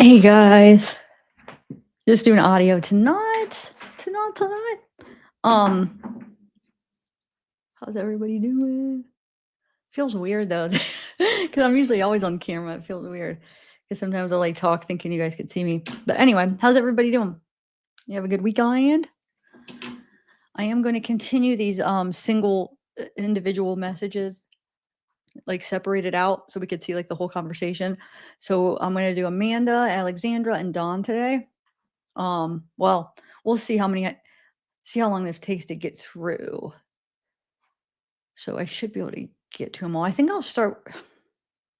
Hey guys, just doing audio tonight. Um, how's everybody doing? Feels weird though, because I'm usually always on camera. It feels weird because sometimes I like talk thinking you guys could see me. But anyway, how's everybody doing? You have a good weekend? I am going to continue these single individual messages, like separated out so we could see like the whole conversation. So I'm going to do Amanda, Alexandra, and Dawn today. Well, we'll see how long this takes to get through. So I should be able to get to them all. I think I'll start.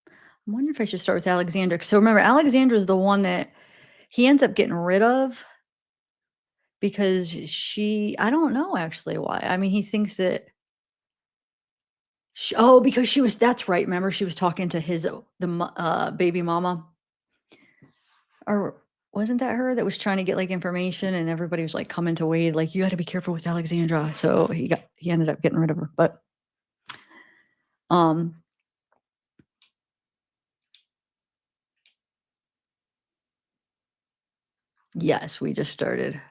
I'm wondering if I should start with Alexandra. So remember, Alexandra is the one that he ends up getting rid of because I don't know actually why. I mean, he thinks that because that's right. Remember, she was talking to the baby mama, or wasn't that her that was trying to get like information, and everybody was like coming to Wade, like, you got to be careful with Alexandra. So he ended up getting rid of her. But yes, we just started.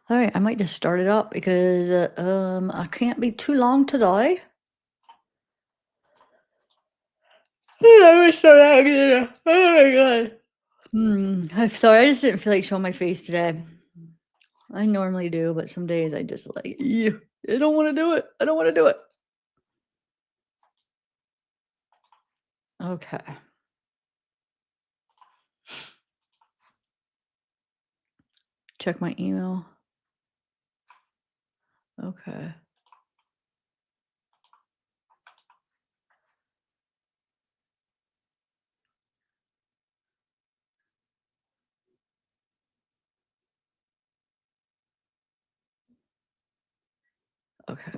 All right, I might just start it up because I can't be too long today. Let me start out again. Oh my god. I'm sorry, I just didn't feel like showing my face today. I normally do, but some days I just like, I don't want to do it. I don't want to do it. Okay. Check my email. Okay. Okay.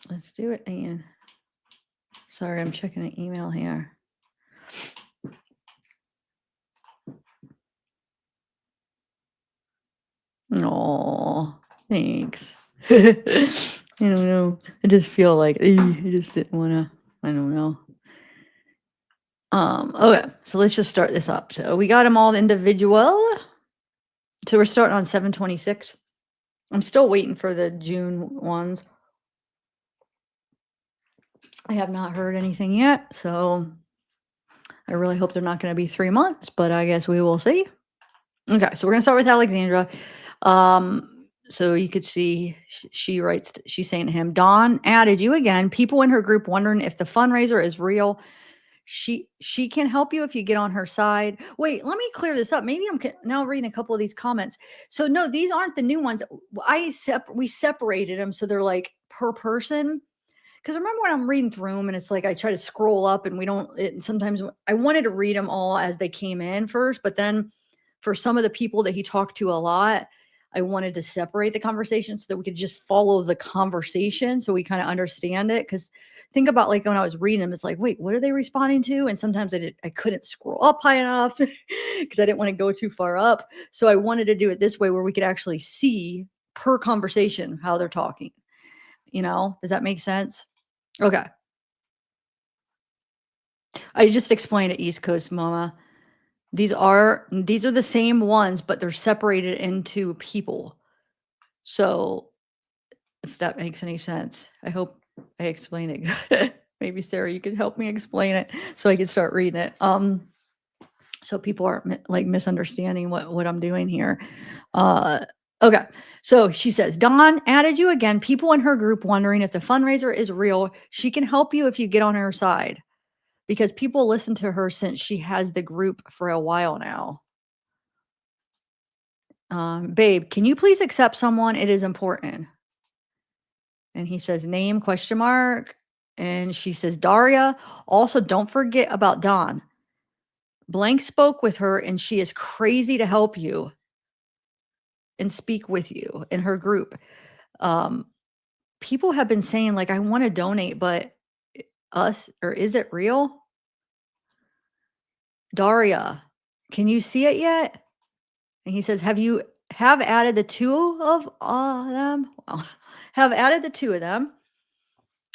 Let's do it, Ian. Sorry, I'm checking an email here. Oh, thanks. I don't know. I just feel like I just didn't want to. I don't know. Okay, so let's just start this up. So we got them all individual. So we're starting on 7/26. I'm still waiting for the June ones. I have not heard anything yet, so I really hope they're not going to be 3 months, but I guess we will see. Okay, so we're going to start with Alexandra. So you could see she writes, she's saying to him, Dawn added you again. People in her group wondering if the fundraiser is real. She can help you if you get on her side. Wait, let me clear this up. Maybe I'm now reading a couple of these comments. So no, these aren't the new ones. We separated them so they're like per person. Because remember when I'm reading through them and it's like I try to scroll up and sometimes I wanted to read them all as they came in first, but then for some of the people that he talked to a lot, I wanted to separate the conversation so that we could just follow the conversation so we kind of understand it. Because think about like when I was reading them, it's like, wait, what are they responding to? And sometimes I couldn't scroll up high enough because I didn't want to go too far up. So I wanted to do it this way where we could actually see per conversation how they're talking. Does that make sense? Okay. I just explained it, East Coast Mama. These are the same ones, but they're separated into people. So if that makes any sense, I hope I explained it good. Maybe Sarah, you could help me explain it so I can start reading it. So people aren't like misunderstanding what I'm doing here. Okay. So she says, Dawn added you again. People in her group wondering if the fundraiser is real. She can help you if you get on her side. Because people listen to her since she has the group for a while now. Babe, can you please accept someone? It is important. And he says, name, question mark. And she says, Daria. Also, don't forget about Dawn. Blank spoke with her and she is crazy to help you and speak with you in her group. People have been saying, like, I want to donate, but is it real? Daria, can you see it yet? And he says, have added the two of them? Well, have added the two of them.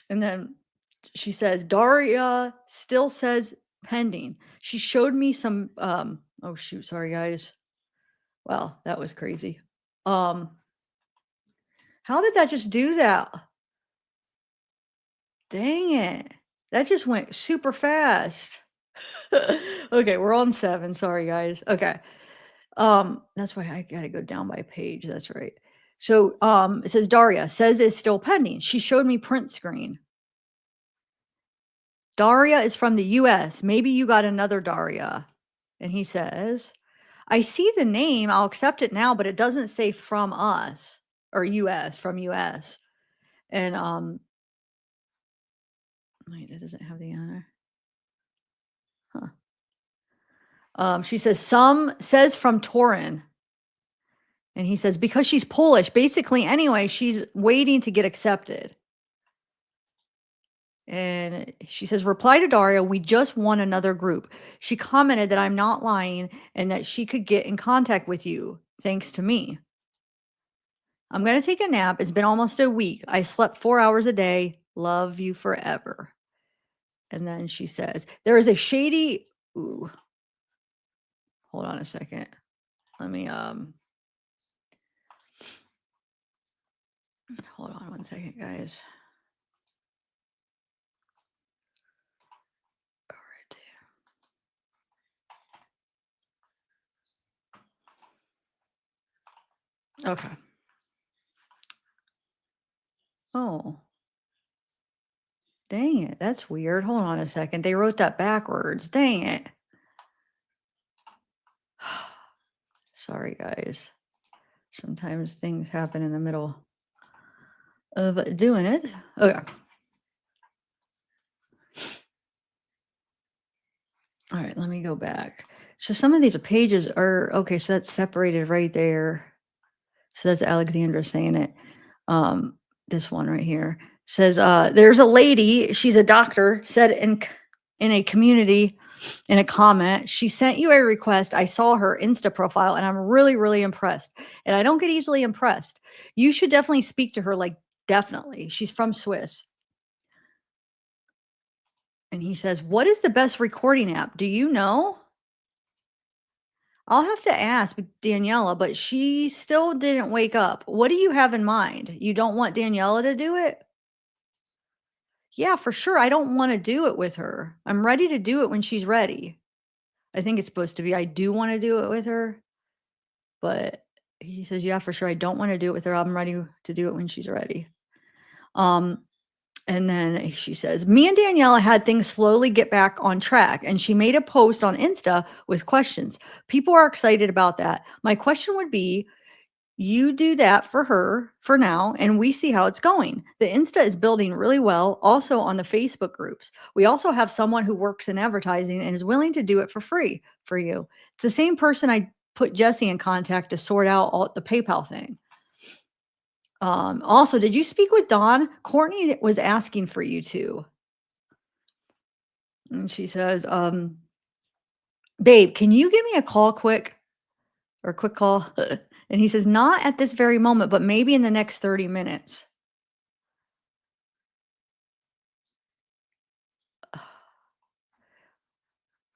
And then she says, Daria still says pending. She showed me some, oh shoot, sorry guys. Wow, that was crazy. Um, how did that just do that? Dang it. That just went super fast. Okay, we're on 7. Sorry, guys. Okay. That's why I gotta go down by page. That's right. So, it says Daria says it's still pending. She showed me print screen. Daria is from the US. Maybe you got another Daria. And he says, I see the name. I'll accept it now, but it doesn't say from us or US, from US. And wait, that doesn't have the honor. Huh. She says some says from Torin. And he says because she's Polish, basically anyway, she's waiting to get accepted. And she says, reply to Daria, we just won another group. She commented that I'm not lying and that she could get in contact with you thanks to me. I'm going to take a nap. It's been almost a week. I slept 4 hours a day. Love you forever. And then she says, there is a shady. Ooh. Hold on a second. Let me, hold on one second, guys. All right. Okay. Oh. Dang it. That's weird. Hold on a second. They wrote that backwards. Dang it. Sorry, guys. Sometimes things happen in the middle of doing it. Okay. All right, let me go back. So some of these pages are okay, so that's separated right there. So that's Alexandra saying it. This one right here says there's a lady, she's a doctor, said in a community in a comment, she sent you a request. I saw her Insta profile and I'm really, really impressed. And I don't get easily impressed. You should definitely speak to her, like, definitely. She's from Swiss. And he says, what is the best recording app? Do you know? I'll have to ask Daniela, but she still didn't wake up. What do you have in mind? You don't want Daniela to do it? Yeah, for sure. I don't want to do it with her. I'm ready to do it when she's ready. I think it's supposed to be, I do want to do it with her. But he says, yeah, for sure. I don't want to do it with her. I'm ready to do it when she's ready. And then she says, me and Daniela had things slowly get back on track. And she made a post on Insta with questions. People are excited about that. My question would be, you do that for her for now, and we see how it's going. The Insta is building really well. Also on the Facebook groups. We also have someone who works in advertising and is willing to do it for free for you. It's the same person I put Jesse in contact to sort out all the PayPal thing. Also, did you speak with Dawn? Courtney was asking for you to. And she says, babe, can you give me a call quick? Or quick call? And he says, not at this very moment, but maybe in the next 30 minutes.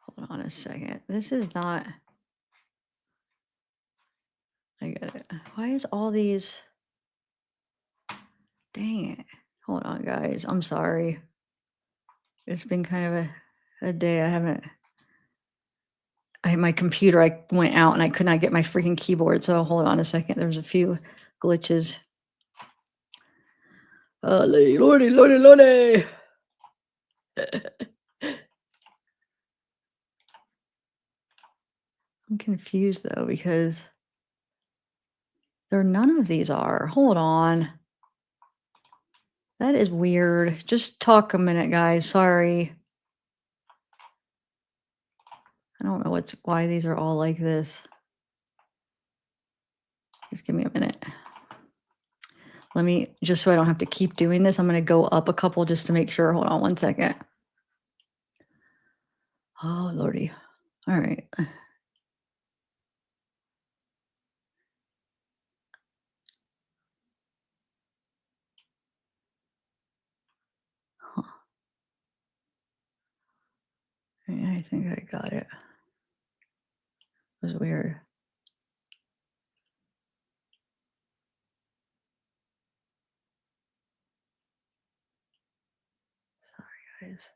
Hold on a second. This is not. I got it. Why is all these? Dang it. Hold on, guys. I'm sorry. It's been kind of a day. I haven't. My computer, I went out and I could not get my freaking keyboard. So hold on a second. There's a few glitches. Lordy, lordy, lordy. I'm confused though because none of these are. Hold on. That is weird. Just talk a minute, guys. Sorry. I don't know why these are all like this. Just give me a minute. Let me, just so I don't have to keep doing this, I'm going to go up a couple just to make sure. Hold on one second. Oh, Lordy. All right. I think I got it. It was weird. Sorry, guys.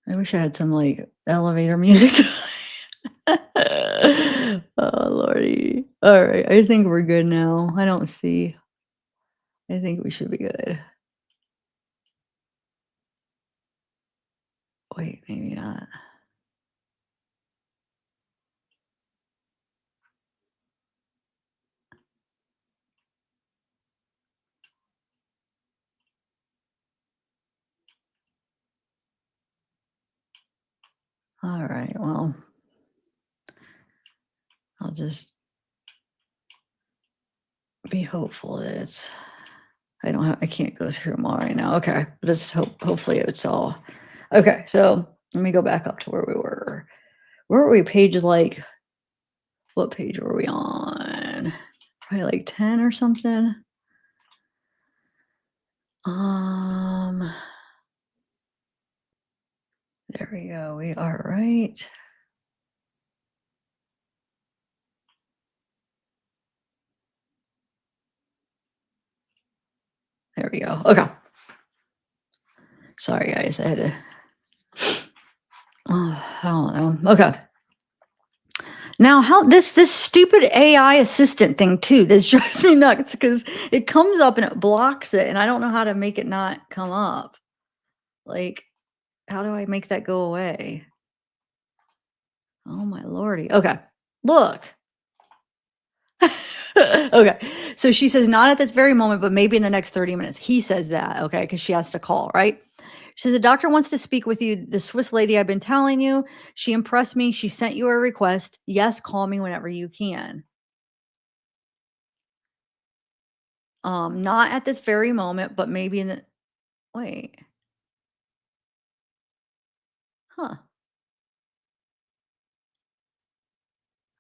I wish I had some like elevator music. Oh lordy. All right, I think we're good now. I don't see. I think we should be good. Wait, maybe not. All right, well, I'll just be hopeful that it's. I can't go through them all right now. Okay, just hopefully it's all. Okay, so let me go back up to where we were. Where were we? Pages like. What page were we on? Probably like 10 or something. There we go. We are right. There we go. Okay. Sorry, guys. I had to. Oh, I don't know. Okay. Now, how this stupid AI assistant thing too? This drives me nuts because it comes up and it blocks it, and I don't know how to make it not come up. Like, how do I make that go away? Oh my lordy. Okay. Look. Okay. So she says, not at this very moment, but maybe in the next 30 minutes. He says that, okay, because she has to call, right? She says, the doctor wants to speak with you. The Swiss lady I've been telling you, she impressed me. She sent you a request. Yes, call me whenever you can. Not at this very moment, but maybe in the wait. Huh.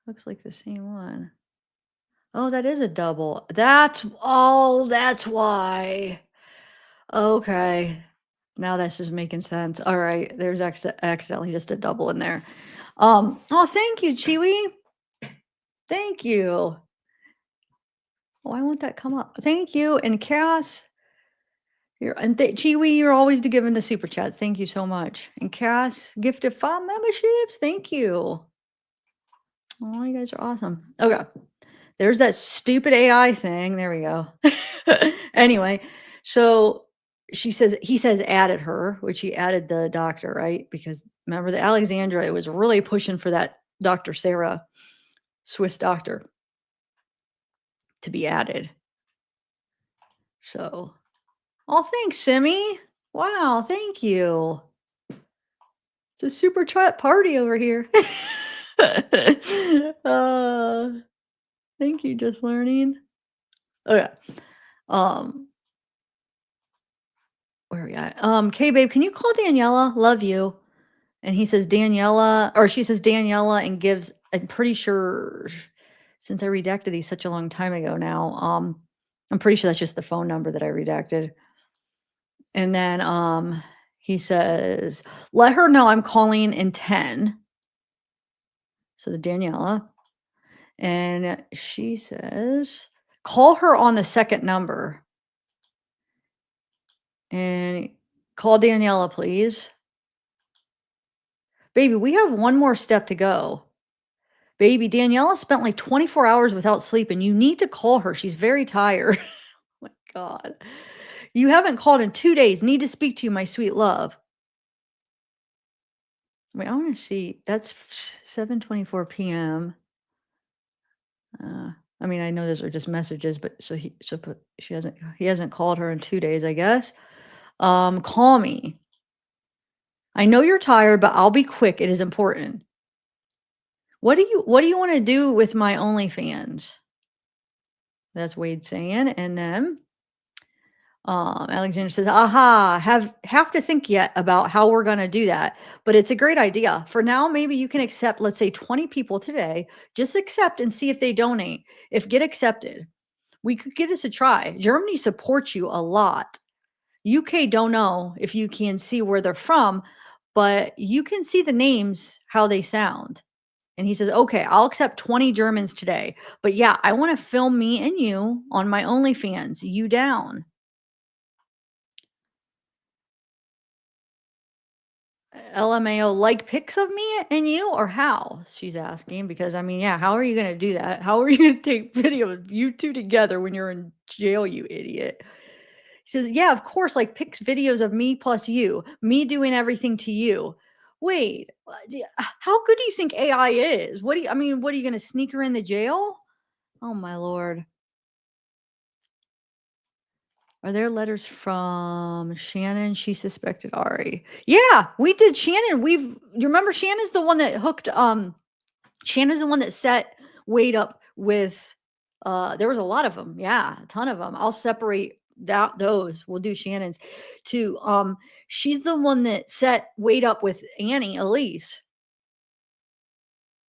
Looks like the same one. Oh, that is a double. That's why. Okay. Now this is making sense. All right. There's accidentally just a double in there. Oh, thank you, Chiwi. Thank you. Why won't that come up? Thank you. And Cass, Chiwi, you're always giving the super chats. Thank you so much. And Cass, gifted 5 memberships. Thank you. Oh, you guys are awesome. Okay. There's that stupid AI thing. There we go. Anyway, so he says added her, which he added the doctor, right? Because remember the Alexandra, it was really pushing for that Dr. Sarah, Swiss doctor, to be added. So, oh, thanks, Simi. Wow, thank you. It's a super chat party over here. Thank you, just learning. Okay. Where are we at? K babe, can you call Daniela? Love you. And he says Daniela, or she says Daniela and gives, I'm pretty sure since I redacted these such a long time ago now, I'm pretty sure that's just the phone number that I redacted. And then he says, let her know I'm calling in 10. So the Daniela. And she says, call her on the second number. And call Daniela, please. Baby, we have one more step to go. Baby, Daniela spent like 24 hours without sleep, and you need to call her. She's very tired. Oh my God. You haven't called in 2 days. Need to speak to you, my sweet love. Wait, I want to see. That's 7:24 p.m. I mean, I know those are just messages, but he hasn't called her in 2 days, I guess. Call me. I know you're tired, but I'll be quick. It is important. What do you want to do with my OnlyFans? That's Wade saying. And then Alexandra says, aha, have to think yet about how we're going to do that. But it's a great idea. For now, maybe you can accept, let's say 20 people today. Just accept and see if they donate. If get accepted, we could give this a try. Germany supports you a lot. UK don't know if you can see where they're from, but you can see the names, how they sound. And he says, okay, I'll accept 20 Germans today. But yeah, I want to film me and you on my OnlyFans. You down? LMAO, like pics of me and you, or how? She's asking. Because I mean, yeah, how are you going to do that? How are you going to take video of you two together when you're in jail, you idiot? He says, yeah, of course, like pics, videos of me plus you, me doing everything to you. Wait, how good do you think AI is? What are you going to sneak her in the jail? Oh my Lord. Are there letters from Shannon? She suspected Ari. Yeah, we did Shannon. You remember Shannon's the one that hooked Shannon's the one that set Wade up with there was a lot of them. Yeah, a ton of them. I'll separate that those. We'll do Shannon's too. She's the one that set Wade up with Annie Elise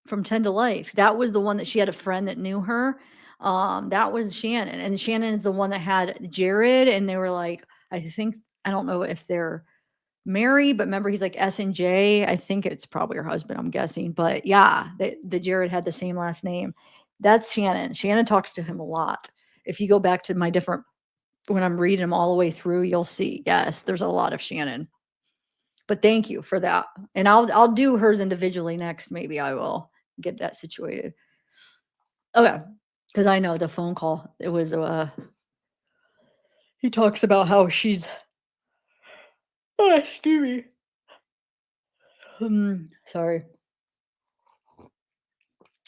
from 10 to Life. That was the one that she had a friend that knew her. That was Shannon. And Shannon is the one that had Jared. And they were like, I don't know if they're married, but remember he's like S and J. I think it's probably her husband, I'm guessing. But yeah, the Jared had the same last name. That's Shannon. Shannon talks to him a lot. If you go back to my different when I'm reading them all the way through, you'll see. Yes, there's a lot of Shannon. But thank you for that. And I'll do hers individually next. Maybe I will get that situated. Okay. Because I know the phone call. It was he talks about how she's excuse me. Sorry.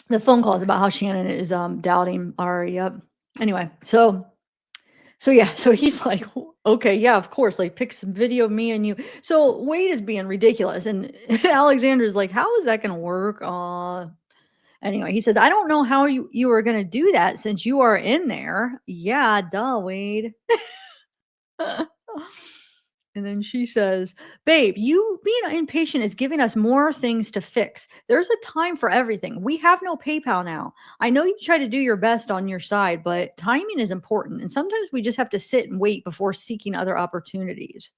The phone call is about how Shannon is doubting Ari. Yep. Anyway, so yeah, so he's like, okay, yeah, of course, like pick some video of me and you. So Wade is being ridiculous, and Alexandra's like, how is that gonna work? Anyway, he says, I don't know how you are gonna do that since you are in there. Yeah, duh, Wade. And then she says, babe, you being impatient is giving us more things to fix. There's a time for everything. We have no PayPal now. I know you try to do your best on your side, but timing is important. And sometimes we just have to sit and wait before seeking other opportunities.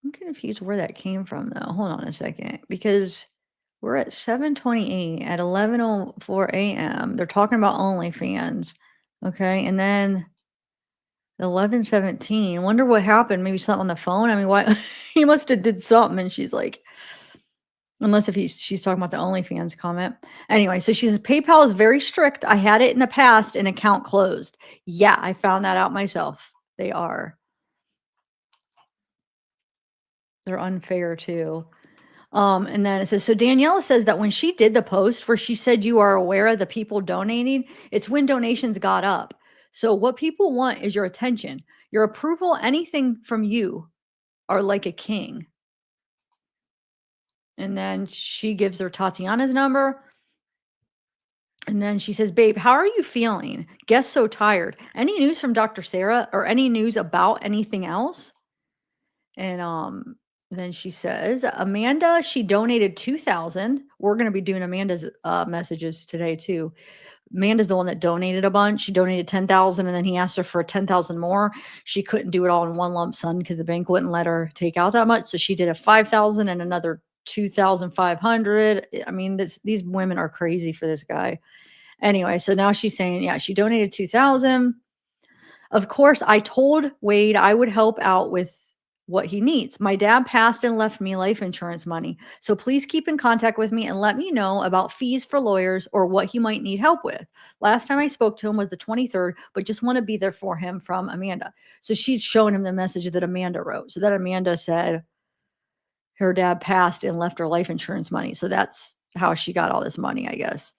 I'm confused where that came from, though. Hold on a second, because we're at 7:28 at 11:04 a.m. They're talking about OnlyFans. Okay. And then 11:17. Wonder what happened. Maybe something on the phone. I mean, why he must have did something. And she's like, unless if she's talking about the OnlyFans comment. Anyway, so she says PayPal is very strict. I had it in the past and account closed. Yeah, I found that out myself. They are. They're unfair too. And then it says, so Daniela says that when she did the post where she said you are aware of the people donating, it's when donations got up. So what people want is your attention, your approval, anything from you are like a king. And then she gives her Tatiana's number. And then she says, babe, how are you feeling? Guess so tired. Any news from Dr. Sarah or any news about anything else? And then she says, Amanda, she donated 2,000. We're going to be doing Amanda's messages today too. Amanda's the one that donated a bunch. She donated 10,000 and then he asked her for 10,000 more. She couldn't do it all in one lump sum because the bank wouldn't let her take out that much. So she did a 5,000 and another 2,500. I mean, these women are crazy for this guy. Anyway, so now she's saying, yeah, she donated 2,000. Of course, I told Wade I would help out with what he needs. My dad passed and left me life insurance money. So please keep in contact with me and let me know about fees for lawyers or what he might need help with. Last time I spoke to him was the 23rd, but just want to be there for him from Amanda. So she's showing him the message that Amanda wrote. So that Amanda said her dad passed and left her life insurance money. So that's how she got all this money, I guess.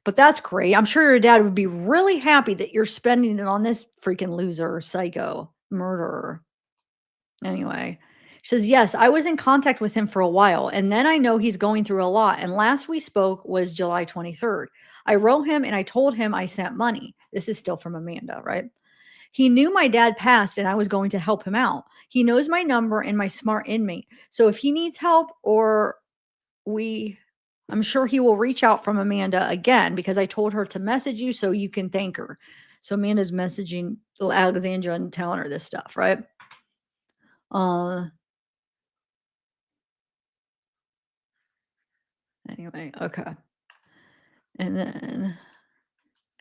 But that's great. I'm sure your dad would be really happy that you're spending it on this freaking loser, psycho, murderer. Anyway, she says, yes, I was in contact with him for a while, and then I know he's going through a lot. And last we spoke was July 23rd. I wrote him and I told him I sent money. This is still from Amanda, right? He knew my dad passed and I was going to help him out. He knows my number and my smart inmate. So if he needs help I'm sure he will reach out from Amanda again because I told her to message you so you can thank her. So Amanda's messaging Alexandra and telling her this stuff, right? Uh, anyway, okay. And then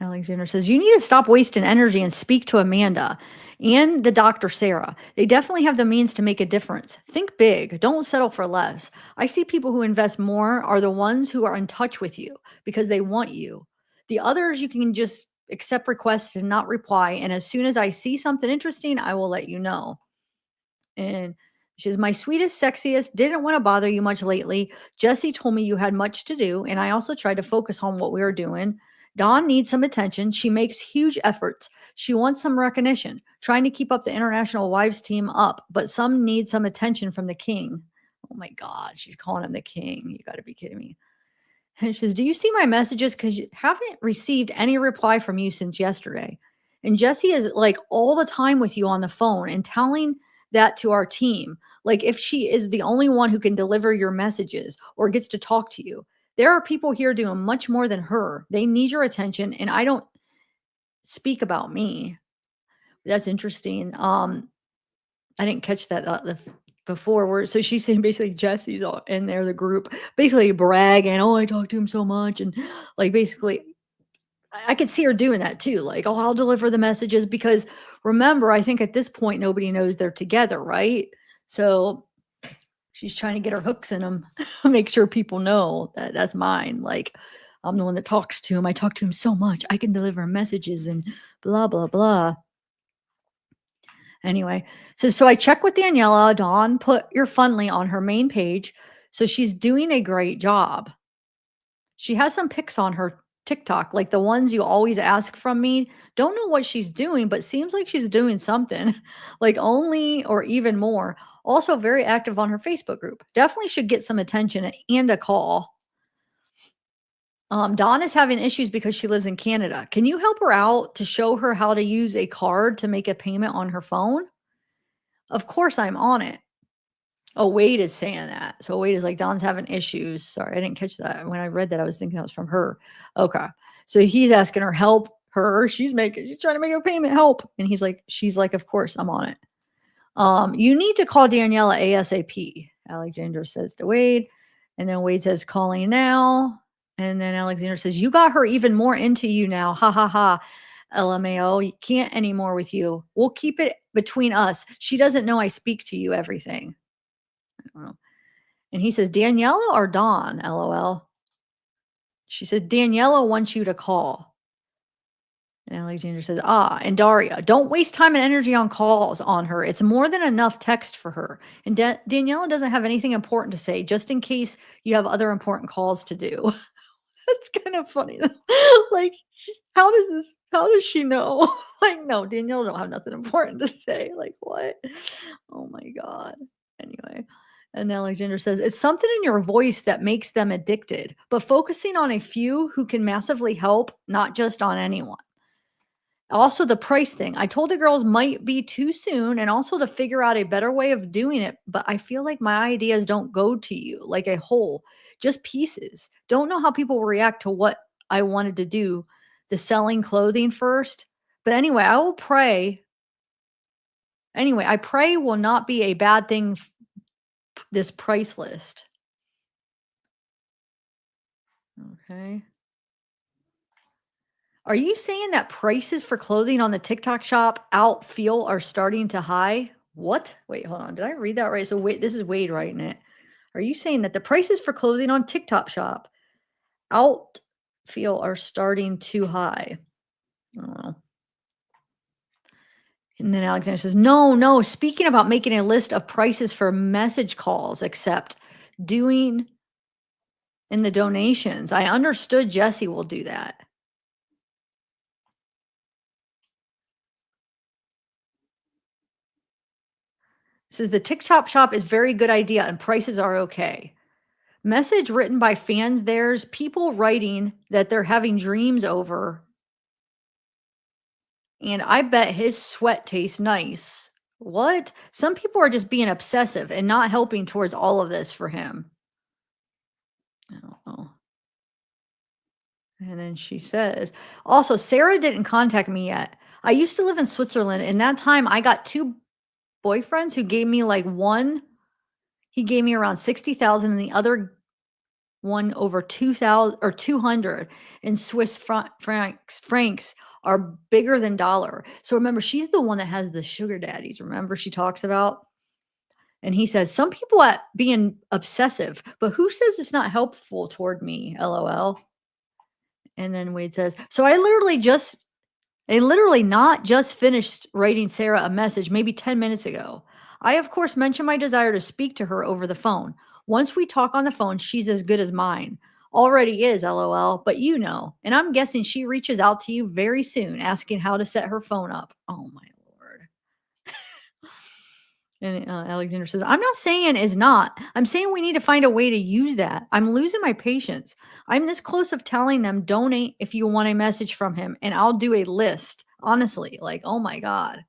Alexandra says, "You need to stop wasting energy and speak to Amanda and the Dr. Sarah. They definitely have the means to make a difference. Think big. Don't settle for less. I see people who invest more are the ones who are in touch with you because they want you. The others, you can just accept requests and not reply. And as soon as I see something interesting, I will let you know." And she says, "My sweetest, sexiest, didn't want to bother you much lately. Jesse told me you had much to do, and I also tried to focus on what we were doing. Dawn needs some attention. She makes huge efforts. She wants some recognition, trying to keep up the International Wives team up, but some need some attention from the king." Oh my God, she's calling him the king. You got to be kidding me. And she says, "Do you see my messages? Because you haven't received any reply from you since yesterday. And Jesse is like all the time with you on the phone and telling that to our team. Like if she is the only one who can deliver your messages or gets to talk to you. There are people here doing much more than her. They need your attention. And I don't speak about me." That's interesting. I didn't catch that before. Where so she's saying basically Jesse's all in there, the group, basically bragging, "Oh, I talked to him so much," and like basically, I could see her doing that too. Like, "Oh, I'll deliver the messages," because remember, I think at this point nobody knows they're together, right? So she's trying to get her hooks in them, make sure people know that that's mine. Like, I'm the one that talks to him. I talk to him so much. I can deliver messages and blah blah blah. Anyway, so I check with Daniela. Dawn put your Fundly on her main page. So she's doing a great job. She has some pics on her TikTok, like the ones you always ask from me. Don't know what she's doing, but seems like she's doing something like only or even more. Also, very active on her Facebook group. Definitely should get some attention and a call. Dawn is having issues because she lives in Canada. Can you help her out to show her how to use a card to make a payment on her phone? Of course, I'm on it. Oh, Wade is saying that. So Wade is like, "Don's having issues." Sorry, I didn't catch that. When I read that, I was thinking that was from her. Okay. So he's asking her help her. She's trying to make a payment, help. And she's like, "Of course, I'm on it." You need to call Daniela ASAP, Alexandra says to Wade. And then Wade says, "Calling now." And then Alexandra says, "You got her even more into you now. Ha ha ha. LMAO. You can't anymore with you. We'll keep it between us. She doesn't know I speak to you everything." I don't know. And he says, "Daniela or Dawn? LOL." She says, "Daniela wants you to call." And Alexandra says, "Ah, and Daria, don't waste time and energy on calls on her. It's more than enough text for her. And Daniela doesn't have anything important to say, just in case you have other important calls to do." That's kind of funny. Like, how does she know? Like, no, Danielle don't have nothing important to say. Like, what? Oh my God. Anyway. And Alexander says, "It's something in your voice that makes them addicted, but focusing on a few who can massively help, not just on anyone. Also, the price thing. I told the girls might be too soon and also to figure out a better way of doing it, but I feel like my ideas don't go to you like a whole, just pieces. Don't know how people will react to what I wanted to do, the selling clothing first. But anyway, I will pray. Anyway, I pray will not be a bad thing, this price list." Okay. Are you saying that prices for clothing on the TikTok shop feel are starting to high? What? Wait, hold on. Did I read that right? So wait, this is Wade writing it. Are you saying that the prices for clothing on TikTok shop out feel are starting too high? I don't know. And then Alexander says, "No, no. Speaking about making a list of prices for message calls, except doing in the donations. I understood Jesse will do that." Says the TikTok shop is very good idea and prices are okay. Message written by fans. There's people writing that they're having dreams over, and I bet his sweat tastes nice. What? Some people are just being obsessive and not helping towards all of this for him. I don't know. And then she says, "Also, Sarah didn't contact me yet. I used to live in Switzerland, and that time I got 2 boyfriends who gave me, like, one he gave me around 60,000 and the other one over 2,000 or 200 in Swiss francs are bigger than dollar. So remember, she's the one that has the sugar daddies, remember she talks about? And he says, "Some people at being obsessive, but who says it's not helpful toward me, LOL." And then Wade says, "So I literally not just finished writing Sarah a message maybe 10 minutes ago. I, of course, mentioned my desire to speak to her over the phone. Once we talk on the phone, she's as good as mine. Already is, LOL, but you know. And I'm guessing she reaches out to you very soon asking how to set her phone up." Oh, my Lord. And Alexander says, "I'm not saying is not. I'm saying we need to find a way to use that. I'm losing my patience. I'm this close of telling them donate if you want a message from him, and I'll do a list." Honestly, like, oh my God.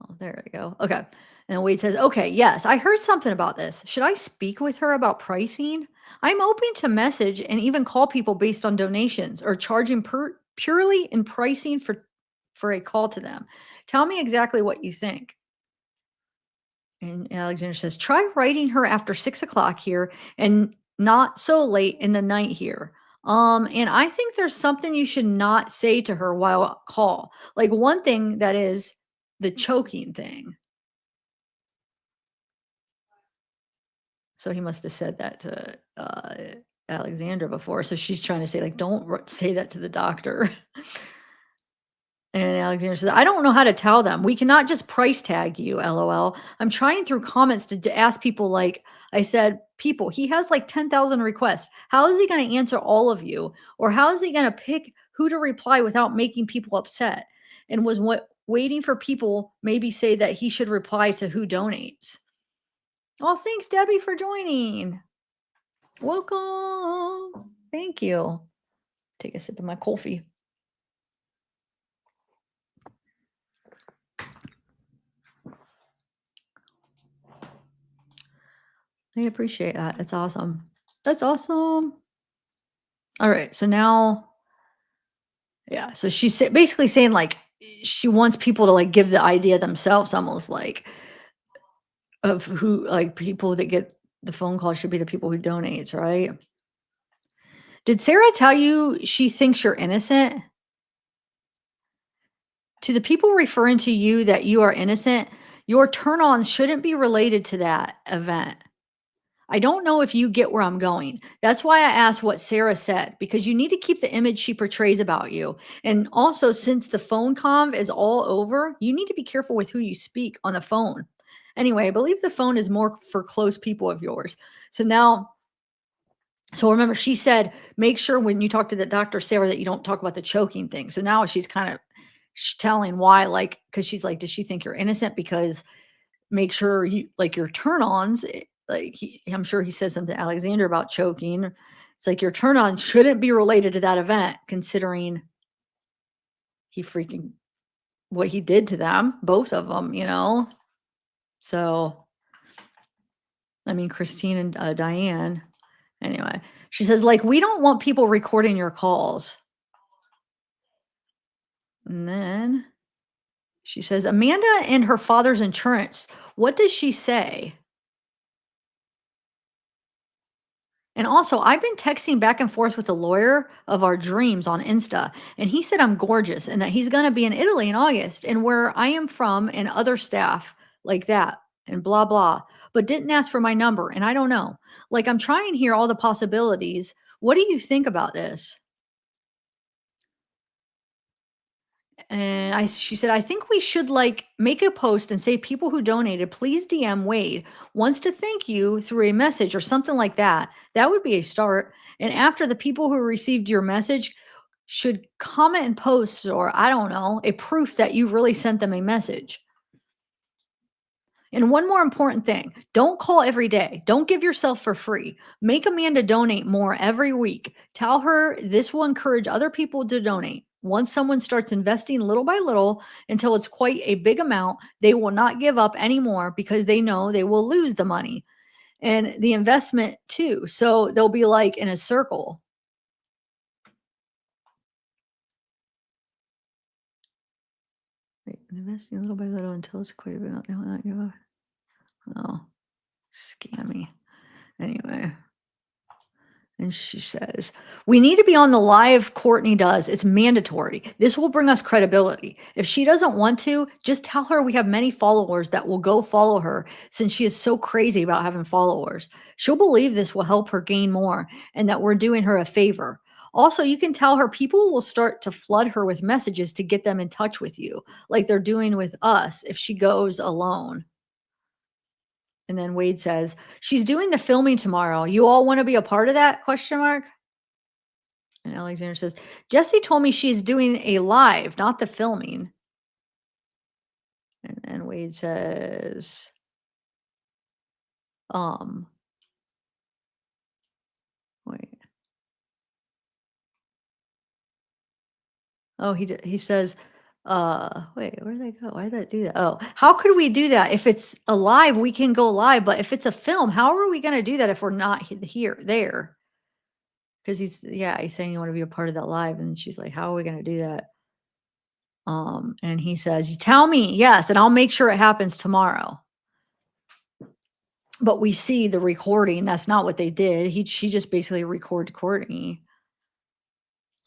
Oh, there we go. Okay. And Wade says, "Okay, yes, I heard something about this. Should I speak with her about pricing? I'm open to message and even call people based on donations or charging purely in pricing for a call to them. Tell me exactly what you think." And Alexander says, "Try writing her after 6 o'clock here and not so late in the night here. And I think there's something you should not say to her while call. Like one thing that is the choking thing." So he must have said that to Alexandra before. So she's trying to say, like, don't say that to the doctor. And Alexander says, "I don't know how to tell them. We cannot just price tag you, LOL. I'm trying through comments to ask people, like I said, people, he has like 10,000 requests. How is he going to answer all of you? Or how is he going to pick who to reply without making people upset?" And was what waiting for people maybe say that he should reply to who donates. Oh, thanks, Debbie, for joining. Welcome. Thank you. Take a sip of my coffee. I appreciate that. That's awesome. That's awesome. All right. So now, yeah. So she's basically saying like she wants people to like give the idea themselves, almost like of who like people that get the phone call should be the people who donates, right? Did Sarah tell you she thinks you're innocent? To the people referring to you that you are innocent, your turn ons shouldn't be related to that event. I don't know if you get where I'm going. That's why I asked what Sarah said, because you need to keep the image she portrays about you. And also, since the phone conv is all over, you need to be careful with who you speak on the phone. Anyway, I believe the phone is more for close people of yours. So now, so remember, she said, make sure when you talk to the doctor, Sarah, that you don't talk about the choking thing. So now she's kind of telling why, like, because she's like, does she think you're innocent? Because make sure you like your turn-ons, like I'm sure he said something to Alexander about choking. It's like your turn-on shouldn't be related to that event, considering he freaking what he did to them, both of them, you know. So, I mean, Christine and Diane. Anyway, she says like we don't want people recording your calls. And then she says Amanda and her father's insurance. What does she say? And also, I've been texting back and forth with the lawyer of our dreams on Insta, and he said I'm gorgeous and that he's going to be in Italy in August and where I am from and other staff like that and blah, blah, but didn't ask for my number. And I don't know. Like, I'm trying here all the possibilities. What do you think about this? And she said, I think we should like make a post and say people who donated, please DM Wade wants to thank you through a message or something like that. That would be a start. And after the people who received your message should comment and post, or I don't know, a proof that you really sent them a message. And one more important thing, don't call every day. Don't give yourself for free. Make Amanda donate more every week. Tell her this will encourage other people to donate. Once someone starts investing little by little until it's quite a big amount, they will not give up anymore because they know they will lose the money and the investment too. So they'll be like in a circle. Investing little by little until it's quite a bit. They will not give up. Oh, scammy. Anyway. And she says, we need to be on the live Courtney does. It's mandatory. This will bring us credibility. If she doesn't want to, just tell her we have many followers that will go follow her since she is so crazy about having followers. She'll believe this will help her gain more and that we're doing her a favor. Also, you can tell her people will start to flood her with messages to get them in touch with you, like they're doing with us if she goes alone. And then Wade says, she's doing the filming tomorrow. You all want to be a part of that? Question mark. And Alexandra says, Jesse told me she's doing a live, not the filming. And then Wade says, wait. Oh, he says, wait, where did they go? Why did that do that? Oh, how could we do that? If it's a live, we can go live, but if it's a film, how are we going to do that if we're not there? Because he's saying you want to be a part of that live. And she's like, how are we going to do that? And he says, you tell me, yes, and I'll make sure it happens tomorrow. But we see the recording. That's not what they did. She just basically recorded Courtney.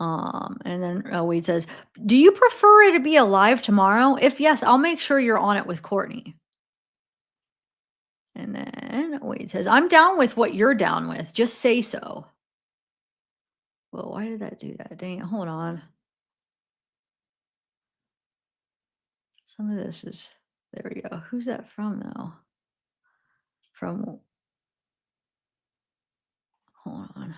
And then Wade says, do you prefer it to be alive tomorrow? If yes, I'll make sure you're on it with Courtney. And then Wade says, I'm down with what you're down with. Just say so. Well, why did that do that? Dang it. Hold on. Some of this is, there we go. Who's that from though? Hold on.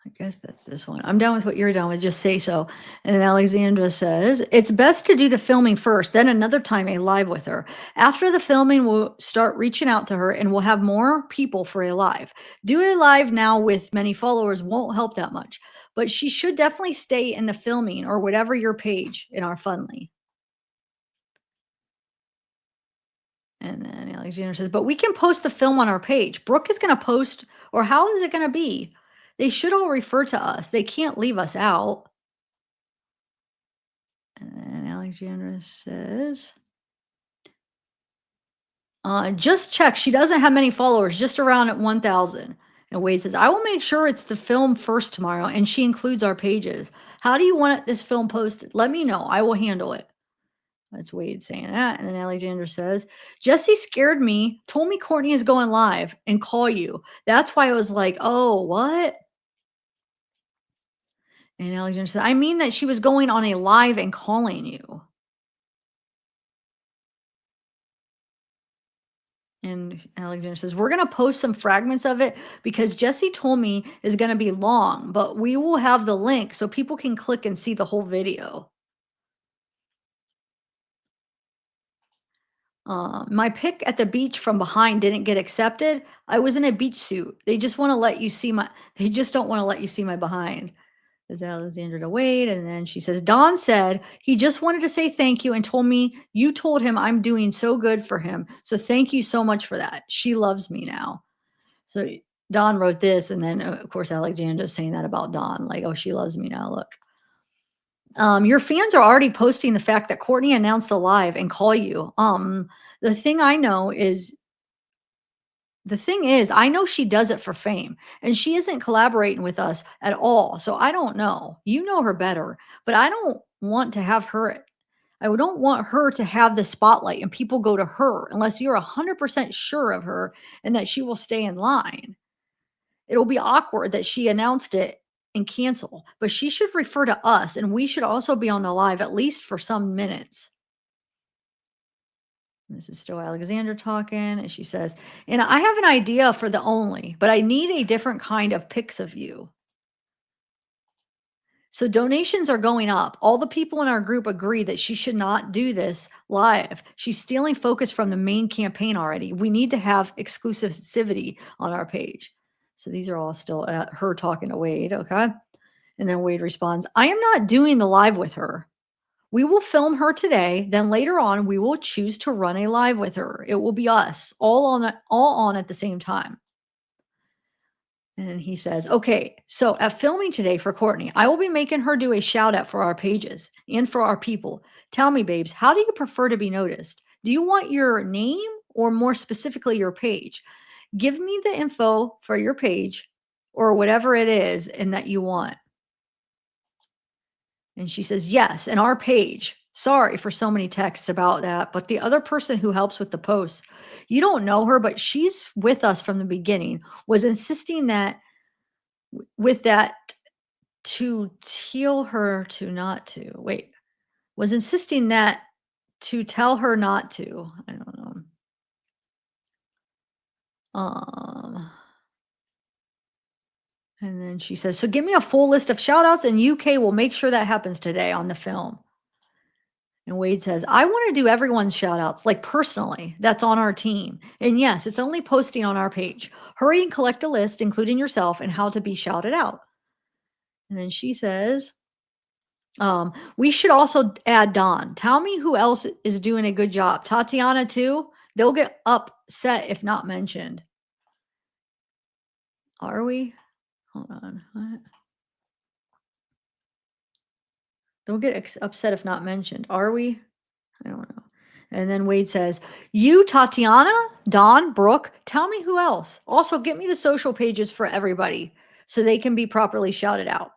I guess that's this one. I'm down with what you're down with. Just say so. And then Alexandra says, it's best to do the filming first, then another time a live with her. After the filming, we'll start reaching out to her and we'll have more people for a live. Do a live now with many followers won't help that much, but she should definitely stay in the filming or whatever your page in our Funly. And then Alexandra says, but we can post the film on our page. Brooke is going to post, or how is it going to be? They should all refer to us. They can't leave us out. And then Alexandra says, just check. She doesn't have many followers, just around at 1,000. And Wade says, I will make sure it's the film first tomorrow, and she includes our pages. How do you want this film posted? Let me know. I will handle it. That's Wade saying that. And then Alexandra says, Jesse scared me, told me Courtney is going live and call you. That's why I was like, oh, what? And Alexandra says, I mean that she was going on a live and calling you. And Alexandra says, we're going to post some fragments of it because Jesse told me is going to be long, but we will have the link so people can click and see the whole video. My pic at the beach from behind didn't get accepted. I was in a beach suit. They just want to let you see they just don't want to let you see my behind. Is Alexandra to Wade. And then she says, Don said he just wanted to say thank you and told me you told him I'm doing so good for him. So thank you so much for that. She loves me now. So Don wrote this. And then of course, Alexandra's saying that about Don, like, oh, she loves me now. Look. Your fans are already posting the fact that Courtney announced the live and call you. The thing is, I know she does it for fame and she isn't collaborating with us at all. So I don't know. You know her better, but I don't want to have her. I don't want her to have the spotlight and people go to her unless you're 100% sure of her and that she will stay in line. It'll be awkward that she announced it and cancel, but she should refer to us and we should also be on the live at least for some minutes. This is still Alexandra talking, and she says, and I have an idea for the only, but I need a different kind of pics of you. So donations are going up. All the people in our group agree that she should not do this live. She's stealing focus from the main campaign already. We need to have exclusivity on our page. So these are all still her talking to Wade, okay? And then Wade responds, I am not doing the live with her. We will film her today. Then later on, we will choose to run a live with her. It will be us all on at the same time. And he says, okay, so at filming today for Courtney, I will be making her do a shout out for our pages and for our people. Tell me, babes, how do you prefer to be noticed? Do you want your name or more specifically your page? Give me the info for your page or whatever it is and that you want. And she says, yes, and our page. Sorry for so many texts about that, but the other person who helps with the posts, you don't know her, but she's with us from the beginning, was insisting that with that to tell her to not to. Wait, was insisting that to tell her not to. I don't know. Um, and then she says, so give me a full list of shout outs and UK will make sure that happens today on the film. And Wade says, I want to do everyone's shout outs, like personally, that's on our team. And yes, it's only posting on our page. Hurry and collect a list, including yourself, and how to be shouted out. And then she says, we should also add Don. Tell me who else is doing a good job. Tatiana, too. They'll get upset if not mentioned. Are we? Hold on. What? They'll get upset if not mentioned. Are we? I don't know. And then Wade says, you, Tatiana, Don, Brooke, tell me who else. Also, get me the social pages for everybody so they can be properly shouted out.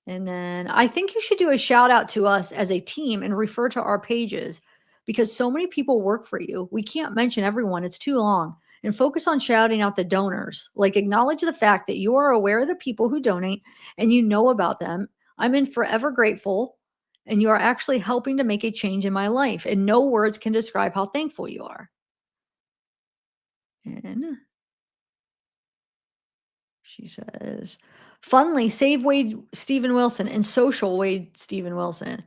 And then I think you should do a shout out to us as a team and refer to our pages because so many people work for you. We can't mention everyone, it's too long. And focus on shouting out the donors. Like, acknowledge the fact that you are aware of the people who donate and you know about them. I'm in forever grateful, and you are actually helping to make a change in my life. And no words can describe how thankful you are. And she says, Funly, save Wade Stephen Wilson and social Wade Stephen Wilson.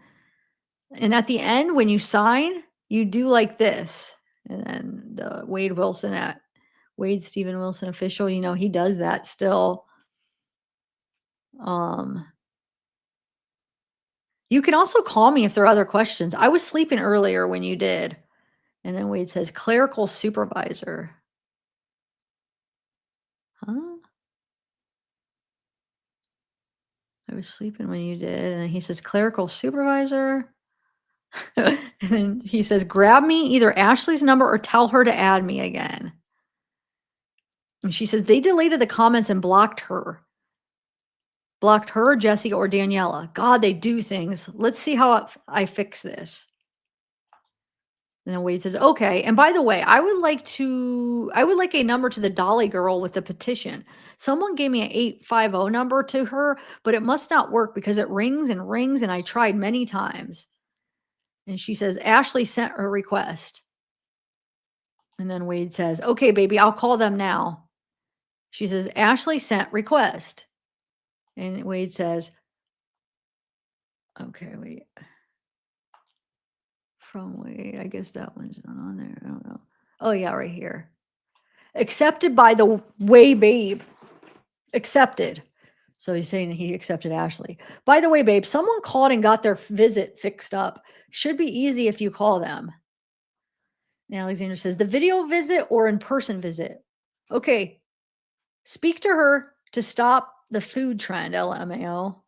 And at the end, when you sign, you do like this. And then the Wade Wilson at Wade Stephen Wilson official, you know, he does that still. You can also call me if there are other questions. I was sleeping earlier when you did. And then Wade says, clerical supervisor. Huh? I was sleeping when you did. And then he says, clerical supervisor. And then he says, grab me either Ashley's number or tell her to add me again. And she says, they deleted the comments and blocked her. Blocked her, Jesse, or Daniela. God, they do things. Let's see how I fix this. And then Wade says, okay. And by the way, I would like a number to the Dolly girl with the petition. Someone gave me an 850 number to her, but it must not work because it rings and rings and I tried many times. And she says, Ashley sent her request. And then Wade says, okay, baby, I'll call them now. She says, Ashley sent request. And Wade says, okay, wait. From Wade, I guess that one's not on there. I don't know. Oh, yeah, right here. Accepted by the way, babe. Accepted. So he's saying he accepted Ashley. By the way, babe, someone called and got their visit fixed up. Should be easy if you call them. And Alexandra says, the video visit or in-person visit? Okay. Speak to her to stop the food trend, LMAO.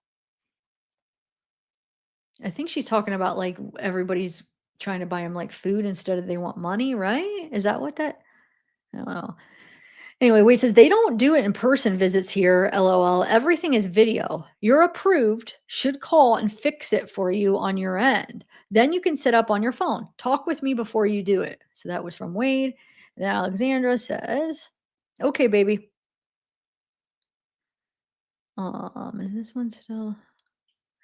I think she's talking about like everybody's trying to buy him like food instead of they want money, right? Is that what that? I don't know. Anyway, Wade says they don't do it in person visits here. LOL. Everything is video. You're approved. Should call and fix it for you on your end. Then you can set up on your phone. Talk with me before you do it. So that was from Wade. And then Alexandra says, "Okay, baby." Is this one still?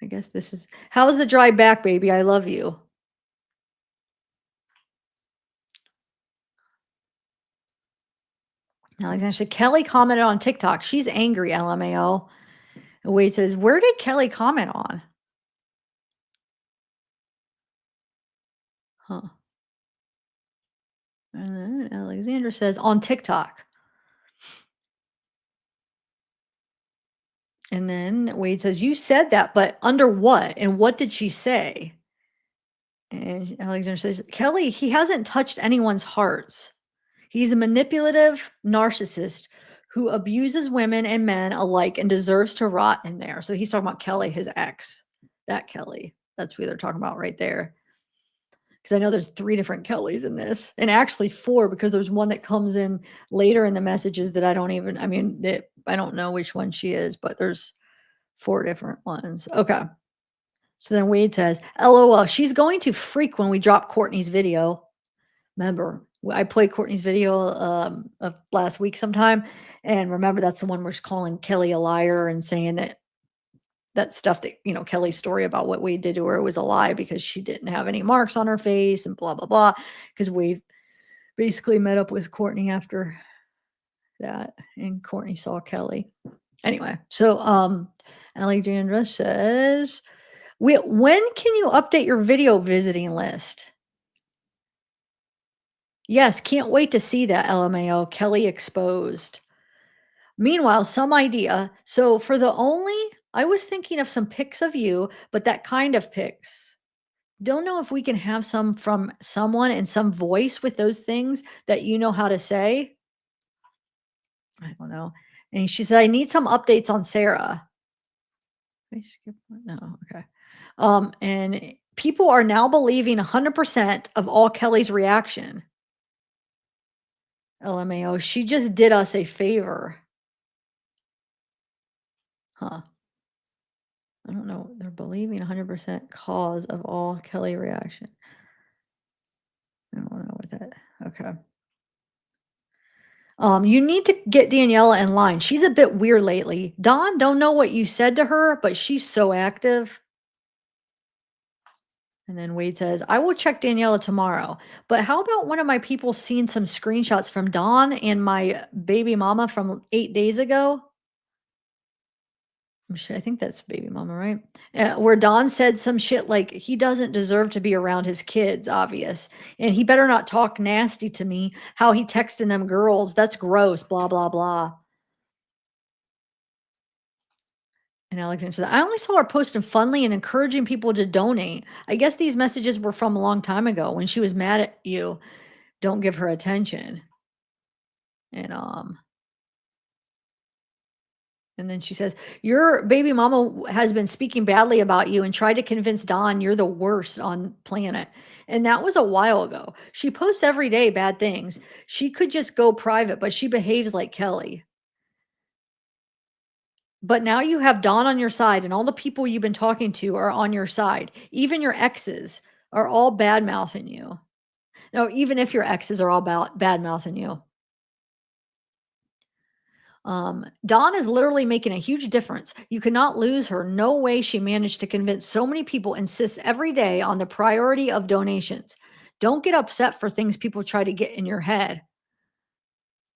I guess this is. How's the drive back, baby? I love you. Alexandra said, Kelly commented on TikTok. She's angry, LMAO. And Wade says, where did Kelly comment on? Huh. And then Alexandra says, on TikTok. And then Wade says, you said that, but under what? And what did she say? And Alexandra says, Kelly, he hasn't touched anyone's hearts. He's a manipulative narcissist who abuses women and men alike and deserves to rot in there. So he's talking about Kelly, his ex. That Kelly. That's who they're talking about right there. Because I know there's 3 different Kellys in this, and actually 4 because there's one that comes in later in the messages that I don't know which one she is, but there's 4 different ones. Okay. So then Wade says, LOL, she's going to freak when we drop Courtney's video. Remember, I played Courtney's video of last week sometime, and remember that's the one where she's calling Kelly a liar and saying that stuff that, Kelly's story about what Wade did to her was a lie because she didn't have any marks on her face and blah, blah, blah. Because Wade basically met up with Courtney after that, and Courtney saw Kelly. Anyway, so Alexandra says, when can you update your video visiting list? Yes, can't wait to see that, LMAO. Kelly exposed. Meanwhile, some idea. So I was thinking of some pics of you, but that kind of pics. Don't know if we can have some from someone and some voice with those things that you know how to say. I don't know. And she said, I need some updates on Sarah. Did I skip one? No, okay. And people are now believing 100% of all Kelly's reaction. LMAO, she just did us a favor. Huh. I don't know. They're believing 100% cause of all Kelly reaction. I don't know what that. Okay. You need to get Daniela in line. She's a bit weird lately. Dawn, don't know what you said to her, but she's so active. And then Wade says, I will check Daniela tomorrow. But how about one of my people seeing some screenshots from Dawn and my baby mama from 8 days ago? I think that's baby mama, right? Where Don said some shit like he doesn't deserve to be around his kids, obvious. And he better not talk nasty to me. How he texting them girls. That's gross, blah, blah, blah. And Alexandra said, I only saw her posting funly and encouraging people to donate. I guess these messages were from a long time ago when she was mad at you. Don't give her attention. And then she says, your baby mama has been speaking badly about you and tried to convince Don you're the worst on planet. And that was a while ago. She posts every day bad things. She could just go private, but she behaves like Kelly. But now you have Don on your side, and all the people you've been talking to are on your side. Even your exes are all bad mouthing you. No, even if your exes are all bad mouthing you. Dawn is literally making a huge difference. You cannot lose her. No way she managed to convince so many people, insists every day on the priority of donations. Don't get upset for things people try to get in your head.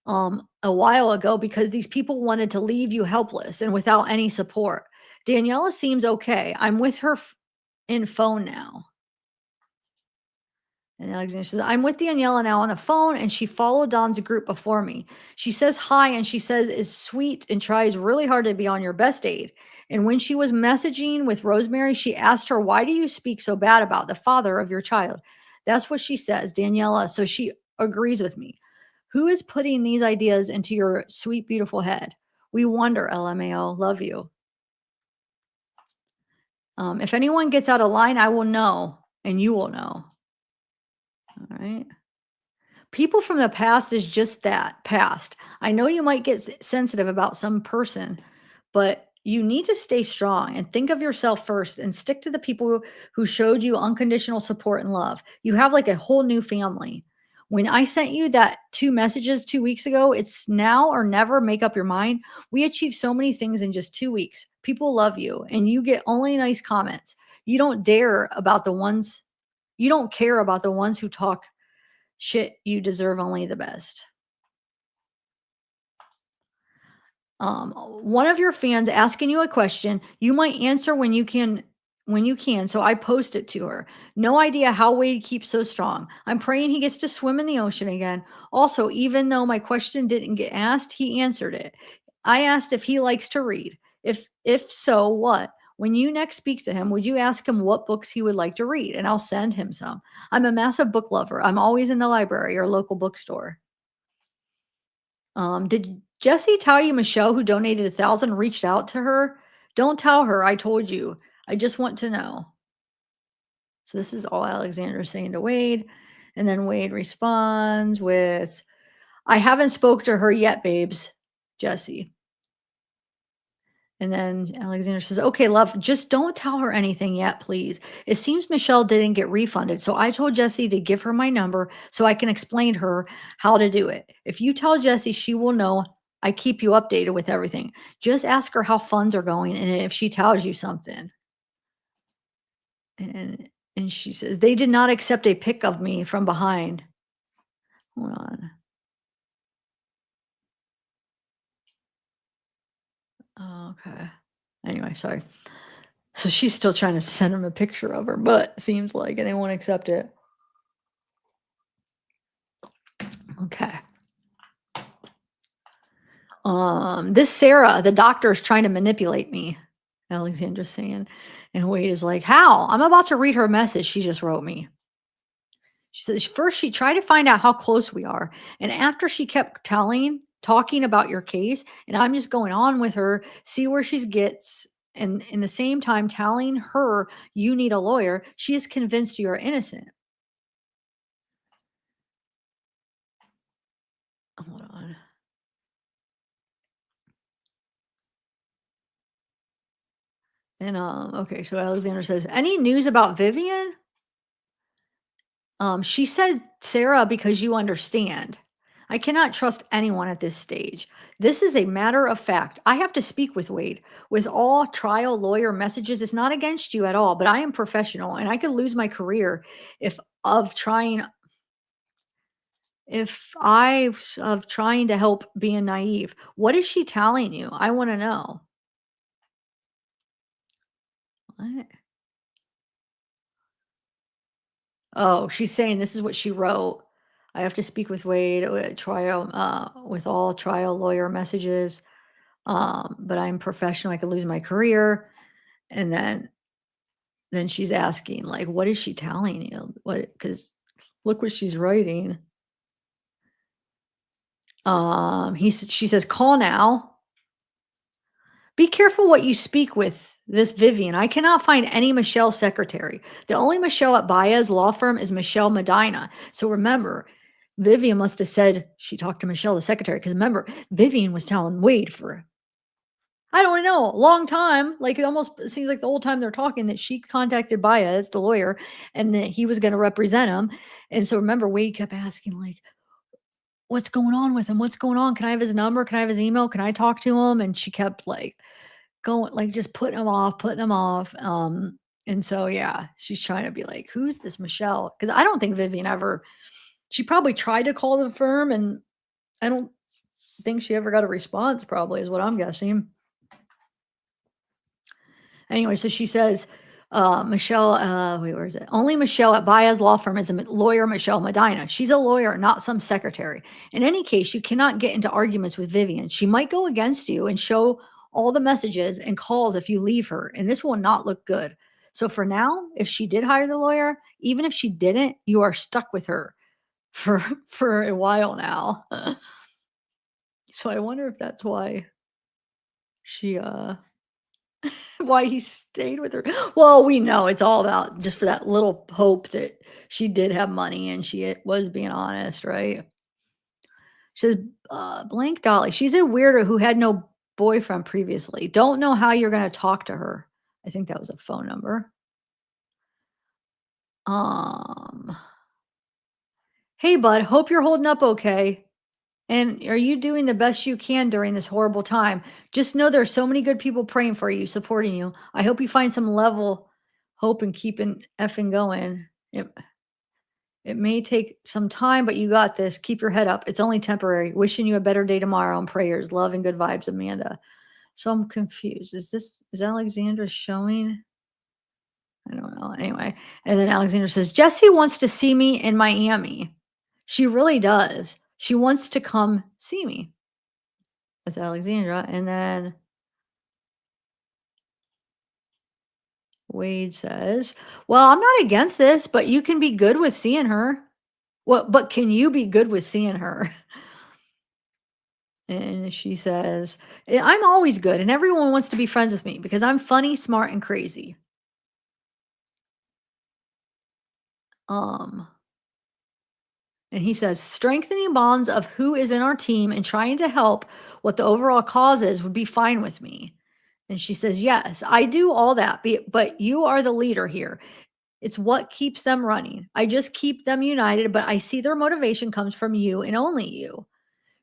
A while ago, because these people wanted to leave you helpless and without any support. Daniela seems okay. I'm with her in phone now. And Alexandra says, I'm with Daniela now on the phone, and she followed Don's group before me. She says hi, and she says is sweet and tries really hard to be on your best aid. And when she was messaging with Rosemary, she asked her, why do you speak so bad about the father of your child? That's what she says, Daniela. So she agrees with me. Who is putting these ideas into your sweet, beautiful head? We wonder, LMAO. Love you. If anyone gets out of line, I will know, and you will know. All right. People from the past is just that, past. I know you might get sensitive about some person, but you need to stay strong and think of yourself first and stick to the people who showed you unconditional support and love. You have like a whole new family. When I sent you that 2 messages 2 weeks ago, it's now or never, make up your mind. We achieved so many things in just 2 weeks. People love you and you get only nice comments. You don't care about the ones who talk shit. You deserve only the best. One of your fans asking you a question, you might answer when you can. So I post it to her. No idea how Wade keeps so strong. I'm praying he gets to swim in the ocean again. Also, even though my question didn't get asked, he answered it. I asked if he likes to read. If so, what? When you next speak to him, would you ask him what books he would like to read? And I'll send him some. I'm a massive book lover. I'm always in the library or local bookstore. Jesse tell you Michelle, who donated 1,000, reached out to her? Don't tell her I told you. I just want to know. So this is all Alexandra saying to Wade. And then Wade responds with, I haven't spoke to her yet, babes. Jesse. And then Alexandra says, okay, love, just don't tell her anything yet, please. It seems Michelle didn't get refunded. So I told Jesse to give her my number so I can explain to her how to do it. If you tell Jesse, she will know. I keep you updated with everything. Just ask her how funds are going and if she tells you something. And she says, they did not accept a pic of me from behind. Hold on. Okay. Anyway, sorry. So she's still trying to send him a picture of her butt, seems like, and they won't accept it. Okay. This Sarah, the doctor, is trying to manipulate me, Alexandra's saying. And Wade is like, how? I'm about to read her message she just wrote me. She says, first, she tried to find out how close we are. And after she kept talking about your case, and I'm just going on with her, see where she gets. And in the same time, telling her you need a lawyer, she is convinced you are innocent. Hold on. And okay, so Alexandra says, any news about Vivian? She said, Sarah, because you understand. I cannot trust anyone at this stage. This is a matter of fact. I have to speak with Wade. With all trial lawyer messages, it's not against you at all, but I am professional and I could lose my career if of trying to help being naive. What is she telling you? I want to know. What? Oh, she's saying this is what she wrote. I have to speak with Wade with all trial lawyer messages. But I'm professional. I could lose my career. And then she's asking, like, what is she telling you? What? Because look what she's writing. She says, call now. Be careful what you speak with this Vivian. I cannot find any Michelle secretary. The only Michelle at Baez law firm is Michelle Medina. So remember, Vivian must have said she talked to Michelle, the secretary, because remember, Vivian was telling Wade for, I don't know, a long time. Like it almost seems like the whole time they're talking that she contacted Baez, the lawyer, and that he was going to represent him. And so remember, Wade kept asking, like, what's going on with him? What's going on? Can I have his number? Can I have his email? Can I talk to him? And she kept like going, like just putting him off. And so yeah, she's trying to be like, who's this Michelle? Because I don't think Vivian ever, she probably tried to call the firm and I don't think she ever got a response, probably is what I'm guessing. Anyway, so she says, Michelle, wait, where is it? Only Michelle at Baez Law Firm is a lawyer, Michelle Medina. She's a lawyer, not some secretary. In any case, you cannot get into arguments with Vivian. She might go against you and show all the messages and calls if you leave her, and this will not look good. So for now, if she did hire the lawyer, even if she didn't, you are stuck with her for a while now. So I wonder if that's why she why he stayed with her. Well, we know it's all about just for that little hope that she did have money and she was being honest, right? She says, blank Dolly. She's a weirdo who had no boyfriend previously. Don't know how you're going to talk to her. I think that was a phone number. Hey, bud. Hope you're holding up okay. And are you doing the best you can during this horrible time? Just know there's so many good people praying for you, supporting you. I hope you find some level hope and keeping effing going. It may take some time, but you got this. Keep your head up. It's only temporary. Wishing you a better day tomorrow and prayers. Love and good vibes, Amanda. So I'm confused. Is Alexandra showing? I don't know. Anyway. And then Alexandra says, Jessie wants to see me in Miami. She really does. She wants to come see me. That's Alexandra. And then Wade says, well, I'm not against this, but you can be good with seeing her. What? But can you be good with seeing her? And she says, I'm always good and everyone wants to be friends with me because I'm funny, smart, and crazy. Um, and he says, strengthening bonds of who is in our team and trying to help what the overall cause is would be fine with me. And she says, yes, I do all that, but you are the leader here. It's what keeps them running. I just keep them united, but I see their motivation comes from you and only you.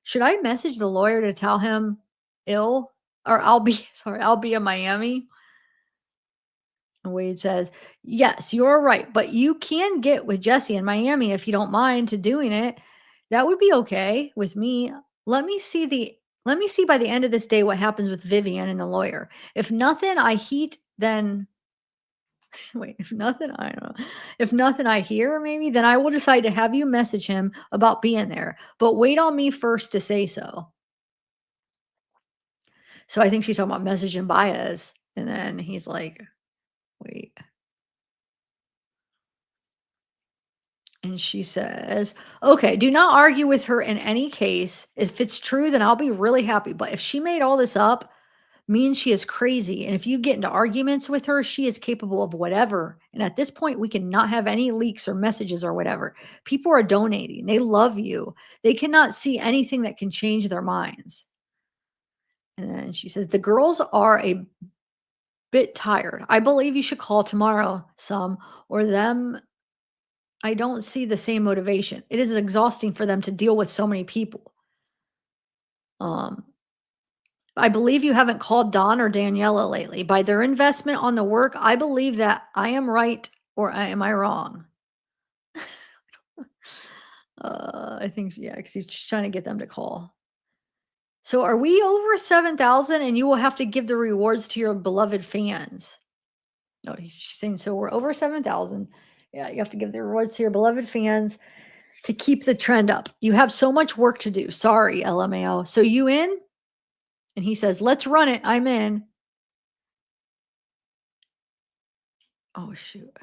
Should I message the lawyer to tell him ill or I'll be sorry, I'll be in Miami? And Wade says, yes, you're right, but you can get with Jesse in Miami if you don't mind to doing it. That would be okay with me. Let me see the Let me see by the end of this day what happens with Vivian and the lawyer. If nothing I heat, then wait, if nothing, I don't know. If nothing I hear, maybe, then I will decide to have you message him about being there. But wait on me first to say so. So I think she's talking about messaging Baez. And then he's like, wait. And she says, okay, do not argue with her in any case. If it's true, then I'll be really happy. But if she made all this up, means she is crazy. And if you get into arguments with her, she is capable of whatever. And at this point, we cannot have any leaks or messages or whatever. People are donating, they love you. They cannot see anything that can change their minds. And then she says, the girls are a bit tired. I believe you should call tomorrow, some or them. I don't see the same motivation. It is exhausting for them to deal with so many people. Um, I believe you haven't called Don or Daniela lately. By their investment on the work, I believe that I am right or am I wrong? I think, yeah, because he's just trying to get them to call. So are we over 7,000 and you will have to give the rewards to your beloved fans? No, he's saying, so we're over 7,000. Yeah, you have to give the rewards to your beloved fans to keep the trend up. You have so much work to do. Sorry, LMAO. So you in? And he says, let's run it. I'm in. Oh, shoot.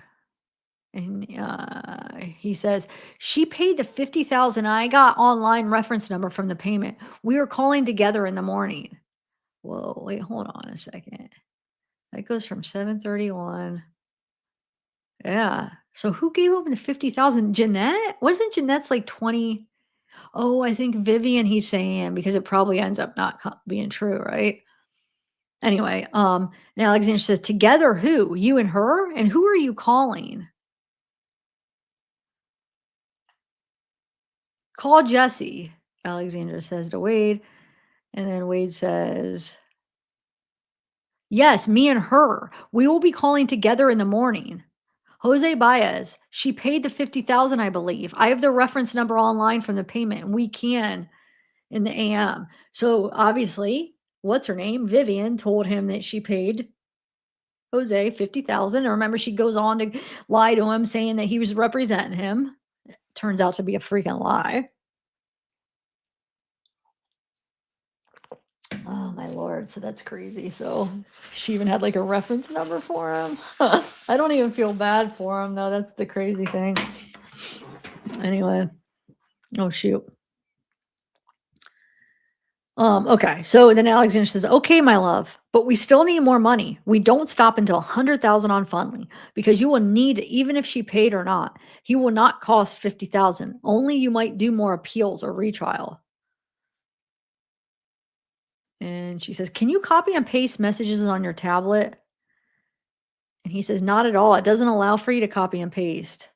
And he says, she paid the 50,000. I got online reference number from the payment. We were calling together in the morning. Whoa, wait, hold on a second. That goes from 7:31. Yeah. So who gave him the 50,000? Jeanette? Wasn't Jeanette's like 20? Oh, I think Vivian, he's saying, because it probably ends up not being true, right? Anyway, now Alexandra says, together who? You and her? And who are you calling? Call Jesse, Alexandra says to Wade. And then Wade says, yes, me and her. We will be calling together in the morning. Jose Baez, she paid the 50,000, I believe. I have the reference number online from the payment, and we can in the AM. So obviously, what's her name? Vivian told him that she paid Jose 50,000. And remember, she goes on to lie to him, saying that he was representing him. It turns out to be a freaking lie. Oh my lord, so that's crazy. So she even had like a reference number for him. I don't even feel bad for him though. That's the crazy thing. Anyway. Oh shoot. Okay. So then Alexandra says, okay, my love, but we still need more money. We don't stop until 100,000 on Fundly because you will need it even if she paid or not. He will not cost 50,000. Only you might do more appeals or retrial. And she says, can you copy and paste messages on your tablet? And he says, not at all. It doesn't allow for you to copy and paste.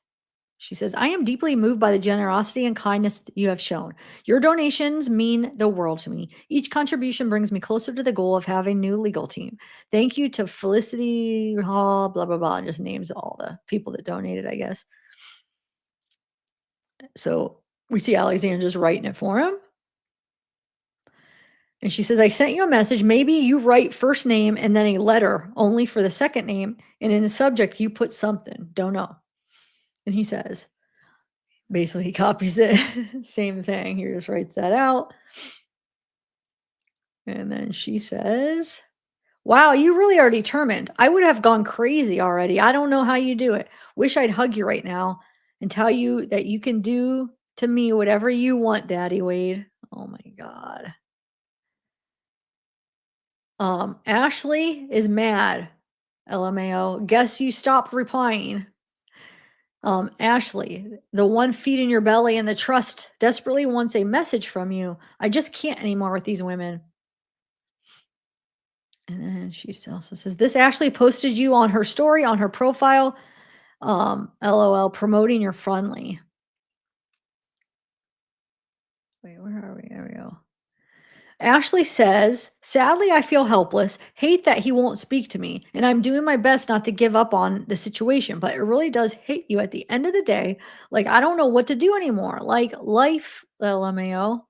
She says, I am deeply moved by the generosity and kindness that you have shown. Your donations mean the world to me. Each contribution brings me closer to the goal of having a new legal team. Thank you to Felicity Hall, blah, blah, blah. And just names all the people that donated, I guess. So we see Alexandra just writing it for him. And she says, I sent you a message. Maybe you write first name and then a letter only for the second name. And in the subject, you put something. Don't know. And he says, basically, he copies it. Same thing. He just writes that out. And then she says, wow, you really are determined. I would have gone crazy already. I don't know how you do it. Wish I'd hug you right now and tell you that you can do to me whatever you want, Daddy Wade. Oh my God. Ashley is mad. LMAO. Guess you stopped replying. Ashley, the one feed in your belly and the trust desperately wants a message from you. I just can't anymore with these women. And then she also says, this Ashley posted you on her story, on her profile. LOL, promoting your friendly. Wait, where are we? There we go. Ashley says, sadly, I feel helpless, hate that he won't speak to me, and I'm doing my best not to give up on the situation, but it really does hit you at the end of the day. Like, I don't know what to do anymore. Like, life, LMAO.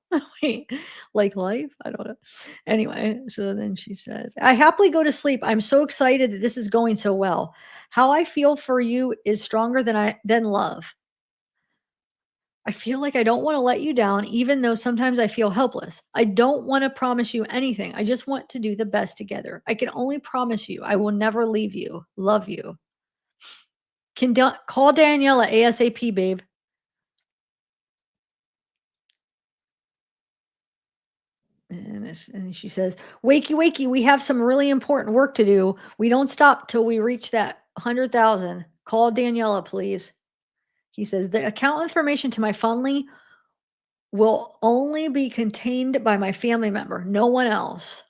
Wait, like life? I don't know. Anyway, so then she says, I happily go to sleep. I'm so excited that this is going so well. How I feel for you is stronger than love. I feel like I don't want to let you down, even though sometimes I feel helpless. I don't want to promise you anything. I just want to do the best together. I can only promise you I will never leave you. Love you. Call Daniela ASAP, babe. And she says, wakey, wakey, we have some really important work to do. We don't stop till we reach that 100,000. Call Daniela, please. He says, the account information to my Fundly will only be contained by my family member, no one else.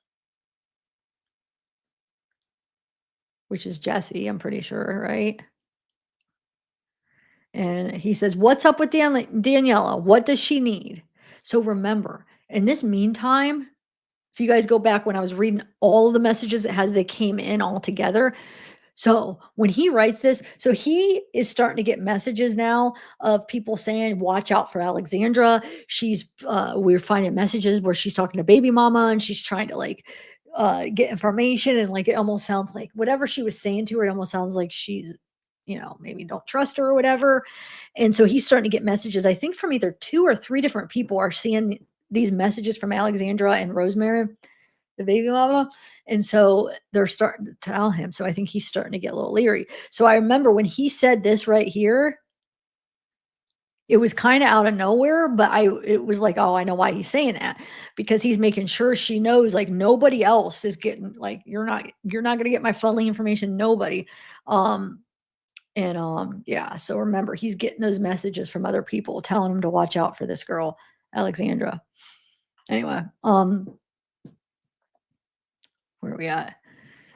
Which is Jesse, I'm pretty sure, right? And he says, what's up with Daniela? What does she need? So remember, in this meantime, if you guys go back when I was reading all of the messages as they came in all together, so when he writes this, so he is starting to get messages now of people saying, watch out for Alexandra. We're finding messages where she's talking to baby mama and she's trying to like get information. And like, it almost sounds like whatever she was saying to her, it almost sounds like she's, maybe don't trust her or whatever. And so he's starting to get messages, I think from either 2 or 3 different people are seeing these messages from Alexandra and Rosemary, the baby mama. And so they're starting to tell him. So I think he's starting to get a little leery. So I remember when he said this right here, it was kind of out of nowhere, but it was like, oh, I know why he's saying that, because he's making sure she knows like nobody else is getting, like, you're not going to get my funny information. Nobody. Yeah. So remember, he's getting those messages from other people telling him to watch out for this girl, Alexandra. Anyway, where are we at?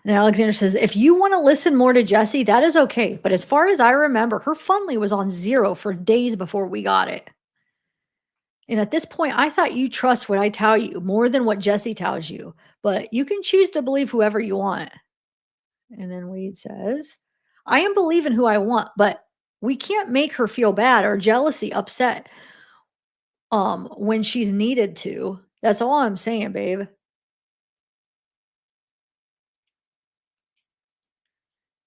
And Alexandra says, if you want to listen more to Jesse, that is okay. But as far as I remember, her Fundly was on 0 for days before we got it. And at this point, I thought you trust what I tell you more than what Jesse tells you. But you can choose to believe whoever you want. And then Wade says, I am believing who I want, but we can't make her feel bad or jealousy upset when she's needed to. That's all I'm saying, babe.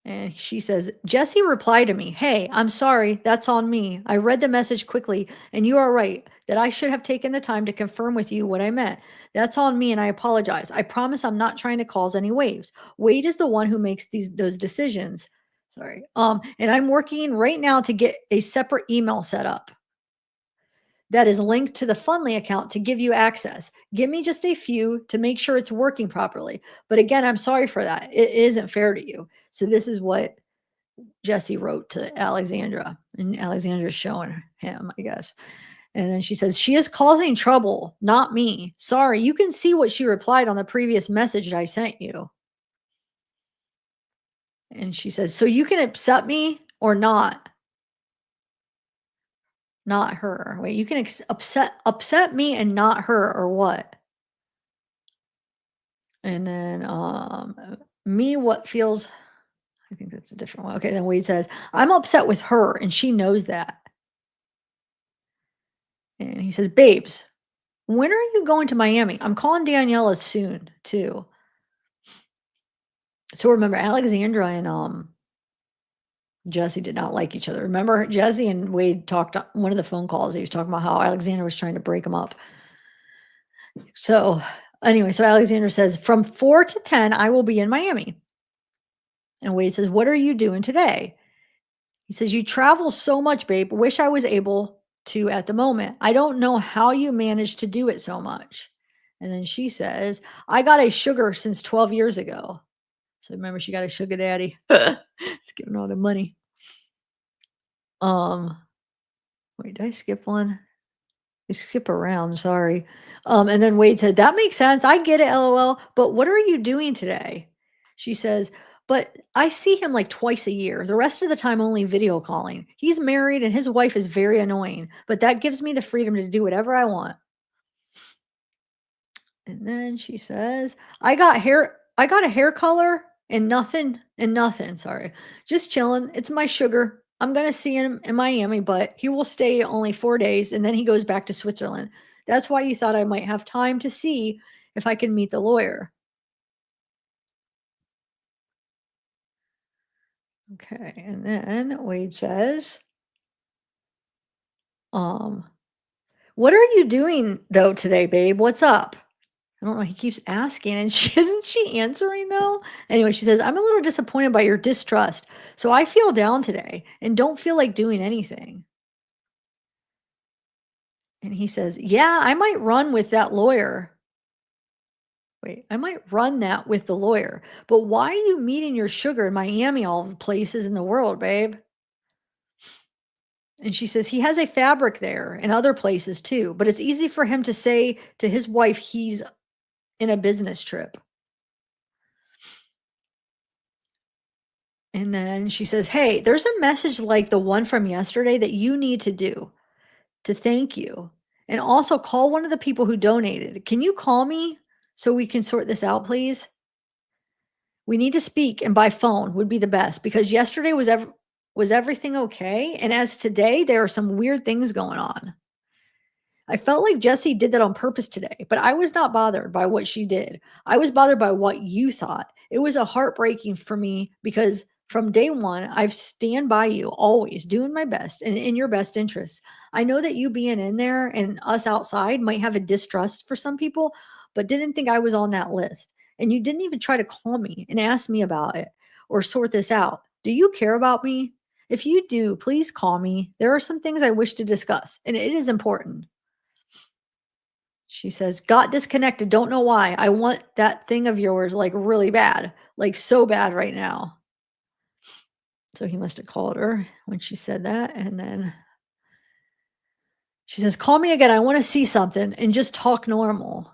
And she says, Jesse replied to me, hey, I'm sorry. That's on me. I read the message quickly, and you are right that I should have taken the time to confirm with you what I meant. That's on me, and I apologize. I promise I'm not trying to cause any waves. Wade is the one who makes those decisions. Sorry. And I'm working right now to get a separate email set up that is linked to the Fundly account to give you access. Give me just a few to make sure it's working properly. But again, I'm sorry for that. It isn't fair to you. So this is what Jesse wrote to Alexandra, and Alexandra's showing him, I guess. And then she says, she is causing trouble, not me. Sorry. You can see what she replied on the previous message I sent you. And she says, so you can upset me or not. Not her. Wait, you can upset me and not her, or what? And then me, what feels, I think that's a different one. Okay, then Wade says, I'm upset with her and she knows that. And he says, babes, when are you going to Miami? I'm calling Daniela soon too. So remember, Alexandra and Jesse did not like each other. Remember, Jesse and Wade talked on one of the phone calls. He was talking about how Alexandra was trying to break them up. So anyway, so Alexandra says, from 4 to 10, I will be in Miami. And Wade says, what are you doing today? He says, you travel so much, babe. Wish I was able to at the moment. I don't know how you manage to do it so much. And then she says, I got a sugar since 12 years ago. So remember, she got a sugar daddy. It's giving all the money. Um, Wait, did I skip one? I skip around, sorry. And then Wade said, "That makes sense. I get it, LOL. But what are you doing today?" She says, "But I see him like twice a year. The rest of the time, only video calling. He's married and his wife is very annoying, but that gives me the freedom to do whatever I want." And then she says, I got a hair color and nothing, sorry. Just chilling. It's my sugar. I'm gonna see him in Miami, but he will stay only 4 days and then he goes back to Switzerland. That's why you thought I might have time to see if I can meet the lawyer. Okay. And then Wade says, um, what are you doing though today, babe? What's up? I don't know. He keeps asking, and she isn't she answering though? Anyway, she says, I'm a little disappointed by your distrust. So I feel down today and don't feel like doing anything. And he says, yeah, I might run with that lawyer. Wait, I might run that with the lawyer. But why are you meeting your sugar in Miami, all the places in the world, babe? And she says, he has a fabric there and other places too. But it's easy for him to say to his wife he's in a business trip. And then she says, "Hey, there's a message like the one from yesterday that you need to do to thank you. And also call one of the people who donated. Can you call me so we can sort this out, please? We need to speak and by phone would be the best because yesterday was everything okay? And as today, there are some weird things going on. I felt like Jesse did that on purpose today, but I was not bothered by what she did. I was bothered by what you thought. It was a heartbreaking for me because from day one, I've stand by you always doing my best and in your best interests. I know that you being in there and us outside might have a distrust for some people, but didn't think I was on that list. And you didn't even try to call me and ask me about it or sort this out. Do you care about me? If you do, please call me. There are some things I wish to discuss, and it is important. She says, "Got disconnected, don't know why. I want that thing of yours, like, really bad, like, so bad right now." So he must have called her when she said that, and then she says, "Call me again, I wanna see something and just talk normal."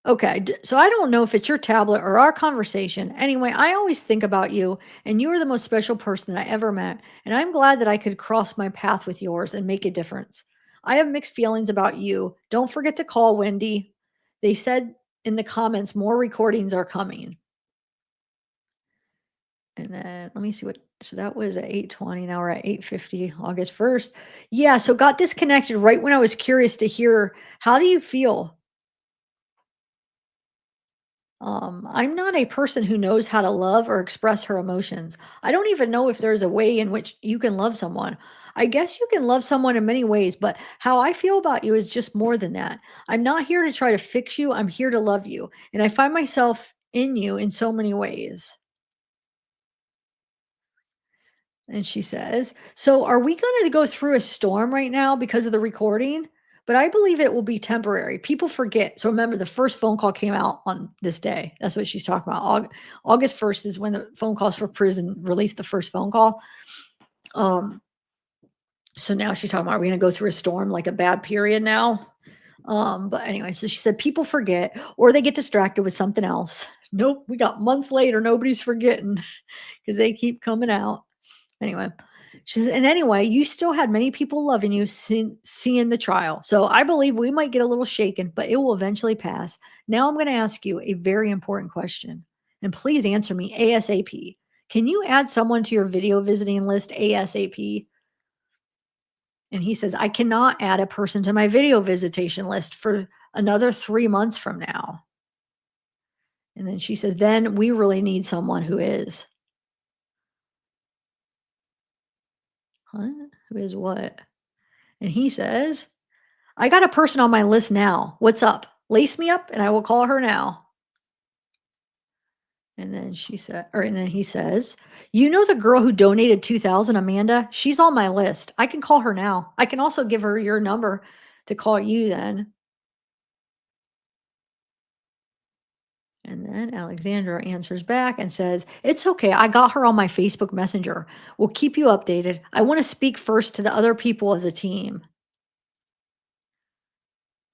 Okay, so I don't know if it's your tablet or our conversation. Anyway, I always think about you, and you are the most special person that I ever met. And I'm glad that I could cross my path with yours and make a difference. I have mixed feelings about you. Don't forget to call Wendy. They said in the comments more recordings are coming. And then let me see what. So that was at 8:20. Now we're at 8:50, August 1st. Yeah, so got disconnected right when I was curious to hear, how do you feel? I'm not a person who knows how to love or express her emotions. I don't even know if there's a way in which you can love someone. I guess you can love someone in many ways, but how I feel about you is just more than that. I'm not here to try to fix you. I'm here to love you. And I find myself in you in so many ways. And she says, "So are we going to go through a storm right now because of the recording? But I believe it will be temporary. People forget." So remember, the first phone call came out on this day. That's what she's talking about. August 1st is when the phone calls for prison released the first phone call. Um, so now she's talking about, are we going to go through a storm, like a bad period now? But anyway, so she said people forget or they get distracted with something else. Nope, we got months later, nobody's forgetting because they keep coming out. Anyway, she says, and anyway, you still had many people loving you seeing the trial. So I believe we might get a little shaken, but it will eventually pass. Now I'm going to ask you a very important question. And please answer me ASAP. Can you add someone to your video visiting list ASAP? And he says, I cannot add a person to my video visitation list for another 3 months from now. And then she says, then we really need someone who is. Huh? Who is what? And he says, I got a person on my list now. What's up? Lace me up and I will call her now. And then she said, and then he says, you know the girl who donated 2,000, Amanda? She's on my list. I can call her now. I can also give her your number to call you then. And then Alexandra answers back and says, "It's okay. I got her on my Facebook Messenger. We'll keep you updated. I want to speak first to the other people of the team."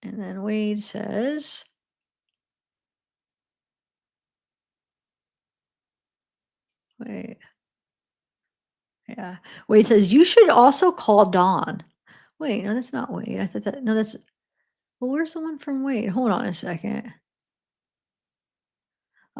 And then Wade says, wait, yeah. Wade says, "You should also call Dawn." Wait, no, that's not Wade. I thought that, no, that's, well, where's the one from Wade? Hold on a second.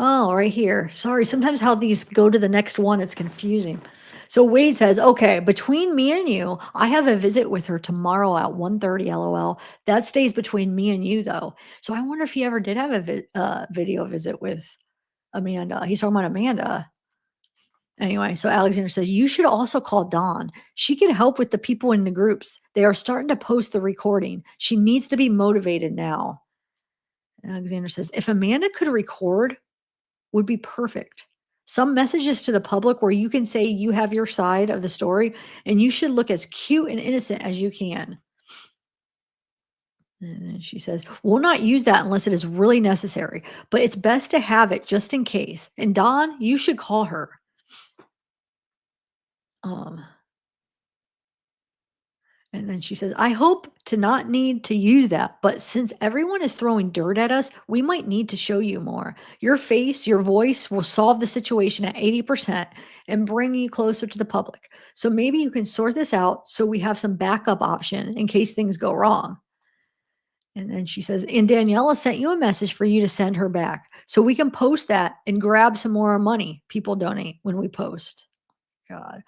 Oh, right here. Sorry, sometimes how these go to the next one, it's confusing. So Wade says, "Okay, between me and you, I have a visit with her tomorrow at 1:30. LOL. That stays between me and you, though." So I wonder if he ever did have a video visit with Amanda. He's talking about Amanda. Anyway, so Alexander says, "You should also call Dawn. She can help with the people in the groups. They are starting to post the recording. She needs to be motivated now." Alexander says, "If Amanda could record, would be perfect. Some messages to the public where you can say you have your side of the story and you should look as cute and innocent as you can." And then she says, "We'll not use that unless it is really necessary, but it's best to have it just in case. And Dawn, you should call her." Um, And then she says, "I hope to not need to use that, but since everyone is throwing dirt at us, we might need to show you more. Your face, your voice will solve the situation at 80% and bring you closer to the public. So maybe you can sort this out so we have some backup option in case things go wrong." And then she says, "And Daniela sent you a message for you to send her back. So we can post that and grab some more money people donate when we post." God.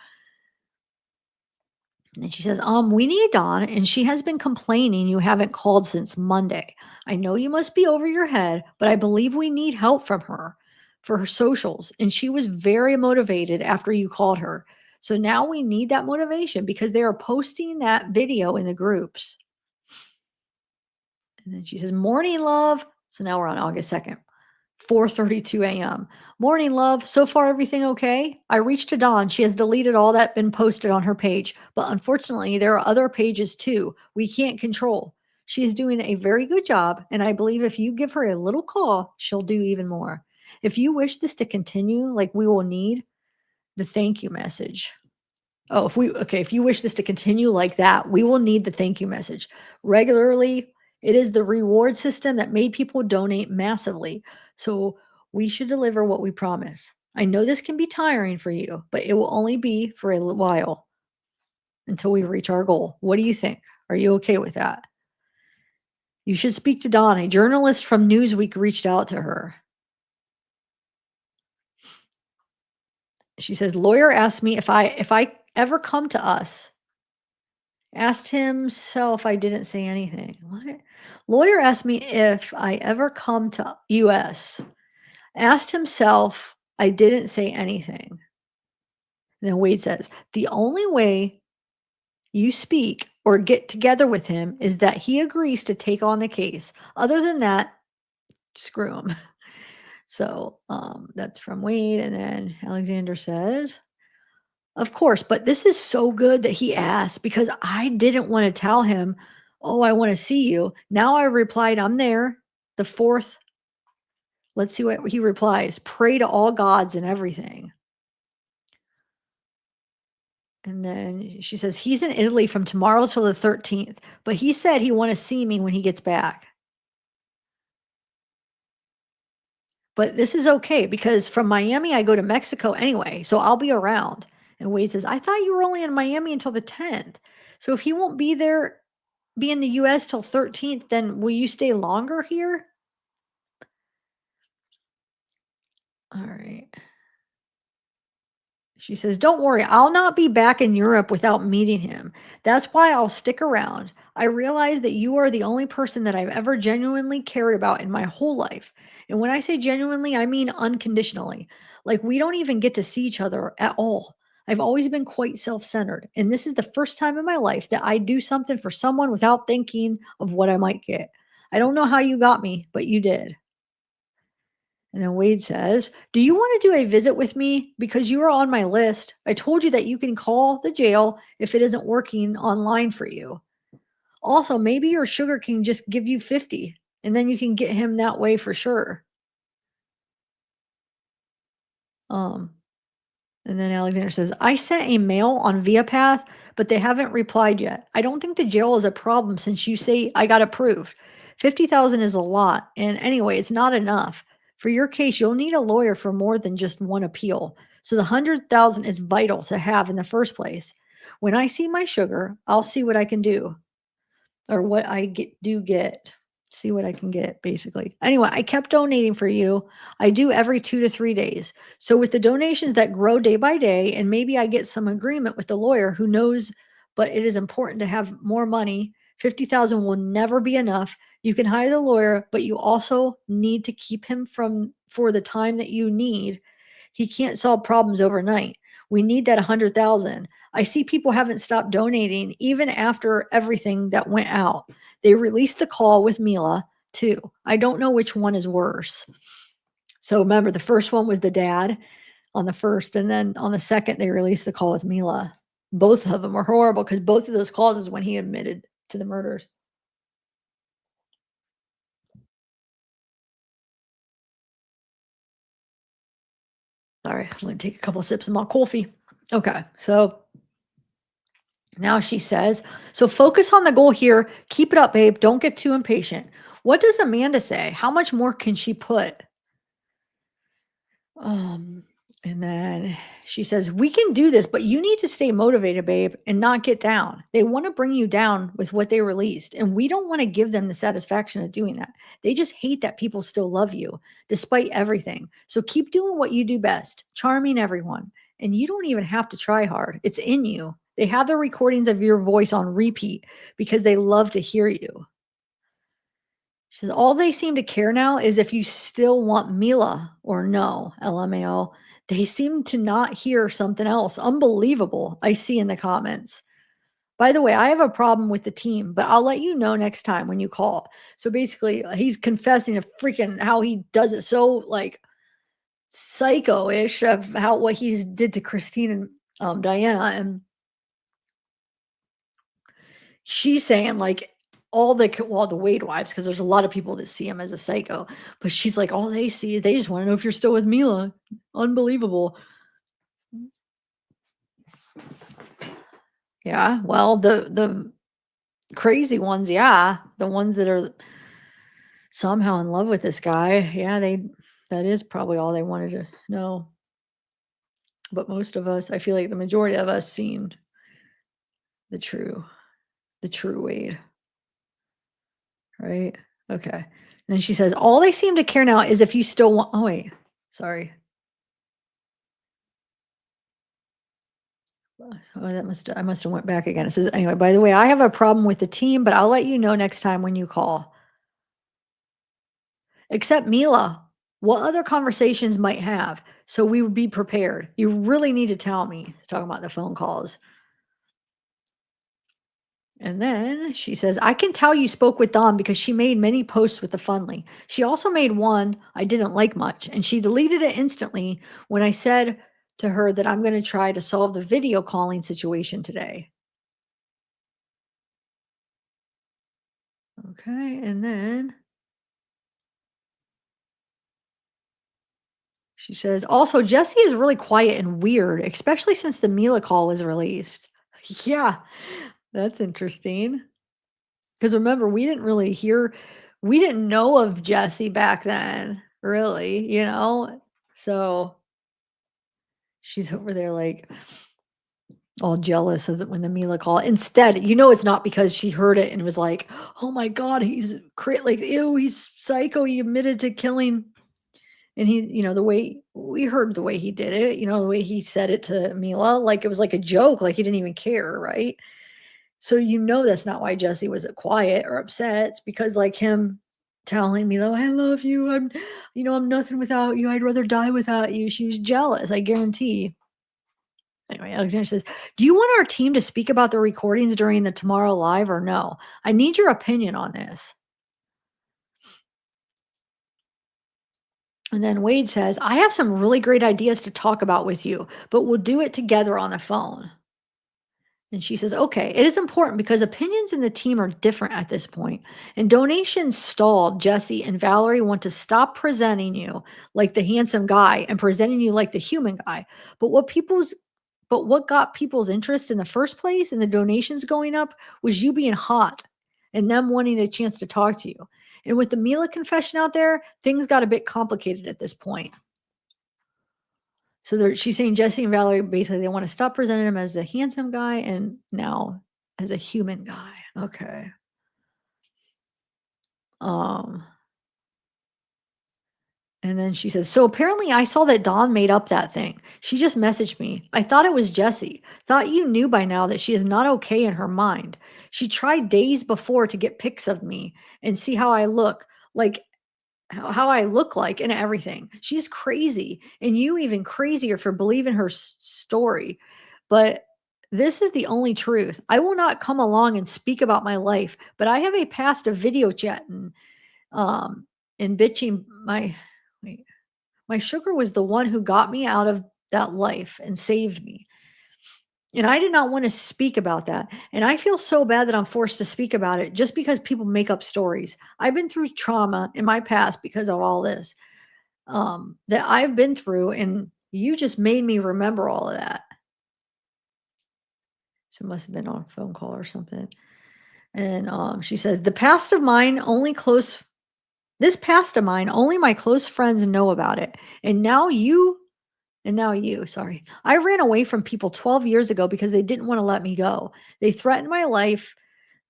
And she says, "We need Dawn, and she has been complaining you haven't called since Monday. I know you must be over your head, but I believe we need help from her for her socials. And she was very motivated after you called her. So now we need that motivation because they are posting that video in the groups." And then she says, "Morning, love." So now we're on August 2nd. 4:32 a.m. "Morning, love. So far, everything okay? I reached to Dawn. She has deleted all that been posted on her page, but unfortunately, there are other pages too we can't control. She is doing a very good job, and I believe if you give her a little call, she'll do even more. If you wish this to continue, like we will need the thank you message." Oh, if you wish this to continue like that, we will need the thank you message. Regularly, it is the reward system that made people donate massively. So we should deliver what we promise. I know this can be tiring for you, but it will only be for a while until we reach our goal. What do you think? Are you okay with that? You should speak to Dawn. A journalist from Newsweek reached out to her. She says, "Lawyer asked me if I ever come to us. Asked himself I didn't say anything." What? "Lawyer asked me if I ever come to US. Asked himself I didn't say anything." And then Wade says, "The only way you speak or get together with him is that he agrees to take on the case. Other than that, screw him." So that's from Wade. And then Alexander says, "Of course, but this is so good that he asked because I didn't want to tell him, 'Oh, I want to see you.' Now I replied, 'I'm there.' The fourth," let's see what he replies, "pray to all gods and everything." And then she says, "He's in Italy from tomorrow till the 13th, but he said he want to see me when he gets back. But this is okay because from Miami, I go to Mexico anyway, so I'll be around." And Wade says, "I thought you were only in Miami until the 10th. So if he won't be in the US till 13th, then will you stay longer here?" All right. She says, "Don't worry, I'll not be back in Europe without meeting him. That's why I'll stick around. I realize that you are the only person that I've ever genuinely cared about in my whole life. And when I say genuinely, I mean unconditionally. Like we don't even get to see each other at all. I've always been quite self centered. And this is the first time in my life that I do something for someone without thinking of what I might get. I don't know how you got me, but you did." And then Wade says, "Do you want to do a visit with me? Because you are on my list. I told you that you can call the jail if it isn't working online for you. Also, maybe your sugar can just give you 50 and then you can get him that way for sure." Um, and then Alexander says, I sent a mail on Via Path, but they haven't replied yet. I don't think the jail is a problem since you say I got approved. 50,000 is a lot. And anyway, it's not enough. For your case, you'll need a lawyer for more than just one appeal. So the 100,000 is vital to have in the first place. When I see my sugar, I'll see what I can do or what I get. See what I can get, basically. Anyway, I kept donating for you. I do every 2 to 3 days. So with the donations that grow day by day, and maybe I get some agreement with the lawyer who knows, but it is important to have more money. 50,000 will never be enough. You can hire the lawyer, but you also need to keep him from for the time that you need. He can't solve problems overnight. We need that 100,000. I see people haven't stopped donating even after everything that went out. They released the call with Mila too. I don't know which one is worse. So remember, the first one was the dad on the first, and then on the second, they released the call with Mila. Both of them were horrible because both of those calls is when he admitted to the murders. Sorry, I'm going to take a couple of sips of my coffee. Okay, so now she says, so focus on the goal here. Keep it up, babe. Don't get too impatient. What does Amanda say? How much more can she put? Um, and then she says, we can do this, but you need to stay motivated, babe, and not get down. They want to bring you down with what they released, and we don't want to give them the satisfaction of doing that. They just hate that people still love you despite everything. So keep doing what you do best, charming everyone. And you don't even have to try hard. It's in you. They have the recordings of your voice on repeat because they love to hear you. She says, all they seem to care now is if you still want Mila or no, LMAO. They seem to not hear something else. Unbelievable. I see in the comments. By the way, I have a problem with the team, but I'll let you know next time when you call. So basically, he's confessing to freaking how he does it so like psycho-ish of how what he did to Christine and Diana. And she's saying like all the Wade wives, because there's a lot of people that see him as a psycho, but she's like, all they see is they just want to know if you're still with Mila. Unbelievable. Yeah, well, the crazy ones, yeah, the ones that are somehow in love with this guy, yeah, that is probably all they wanted to know. But most of us, I feel like the majority of us seen the true Wade, right? Okay. And then she says, all they seem to care now is if you still want, oh wait, sorry. Oh, I must have went back again. It says, anyway, by the way, I have a problem with the team, but I'll let you know next time when you call. Except Mila, what other conversations might have? So we would be prepared. You really need to tell me. Talking about the phone calls. And then she says, I can tell you spoke with Dawn because she made many posts with the Funly. She also made one I didn't like much, and she deleted it instantly when I said to her that I'm going to try to solve the video calling situation today. Okay, and then she says, also, Jesse is really quiet and weird, especially since the Mila call was released. Yeah, that's interesting. Because remember, we didn't know of Jesse back then, really, you know? So she's over there like all jealous of when the Mila call. Instead, you know, it's not because she heard it and was like, oh my God, he's like, ew, he's psycho. He admitted to killing. And he, you know, the way we heard the way he did it, you know, the way he said it to Mila, like it was like a joke, like he didn't even care, right? So you know that's not why Jesse was quiet or upset. It's because like him telling Mila, I love you. I'm nothing without you. I'd rather die without you. She was jealous, I guarantee. Anyway, Alexandra says, do you want our team to speak about the recordings during the tomorrow live or no? I need your opinion on this. And then Wade says, I have some really great ideas to talk about with you, but we'll do it together on the phone. And she says, okay, it is important because opinions in the team are different at this point. And donations stalled. Jesse and Valerie want to stop presenting you like the handsome guy and presenting you like the human guy. But what got people's interest in the first place and the donations going up was you being hot and them wanting a chance to talk to you. And with the Mila confession out there, things got a bit complicated at this point. So she's saying Jesse and Valerie basically they want to stop presenting him as a handsome guy and now as a human guy. Okay. Um, and then she says, so apparently I saw that Dawn made up that thing. She just messaged me. I thought it was Jesse. Thought you knew by now that she is not okay in her mind. She tried days before to get pics of me and see how I look like how I look like and everything. She's crazy, and you even crazier for believing her story. But this is the only truth. I will not come along and speak about my life, but I have a past of video chatting and bitching. My sugar was the one who got me out of that life and saved me. And I did not want to speak about that. And I feel so bad that I'm forced to speak about it just because people make up stories. I've been through trauma in my past because of all this that I've been through. And you just made me remember all of that. So it must have been on a phone call or something. And she says, this past of mine, only my close friends know about it. And now you, sorry. I ran away from people 12 years ago because they didn't want to let me go. They threatened my life.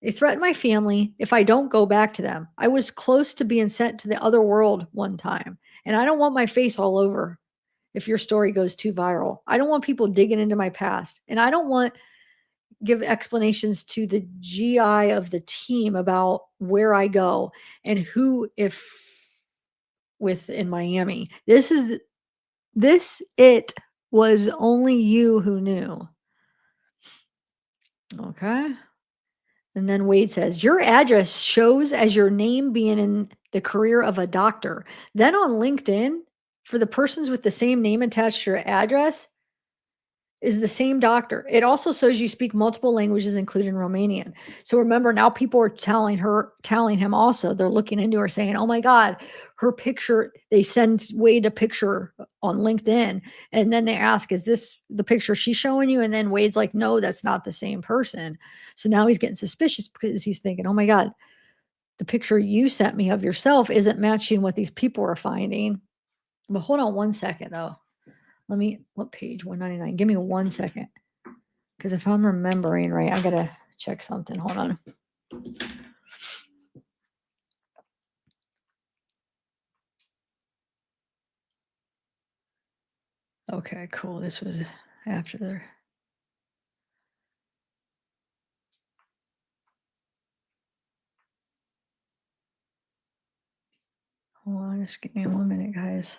They threatened my family if I don't go back to them. I was close to being sent to the other world one time. And I don't want my face all over if your story goes too viral. I don't want people digging into my past. And I don't want give explanations to the GI of the team about where I go and who if with in Miami. It was only you who knew. Okay. And then Wade says, your address shows as your name being in the career of a doctor. Then on LinkedIn, for the persons with the same name attached to your address, is the same doctor. It also shows you speak multiple languages, including Romanian. So remember, now people are telling him also, they're looking into her saying, oh my God, her picture, they send Wade a picture on LinkedIn. And then they ask, is this the picture she's showing you? And then Wade's like, no, that's not the same person. So now he's getting suspicious because he's thinking, oh my God, the picture you sent me of yourself isn't matching what these people are finding. But hold on one second though. What page? 199. Give me 1 second. Because if I'm remembering right, I got to check something. Hold on. Okay, cool. This was after there. Hold on, just give me 1 minute, guys.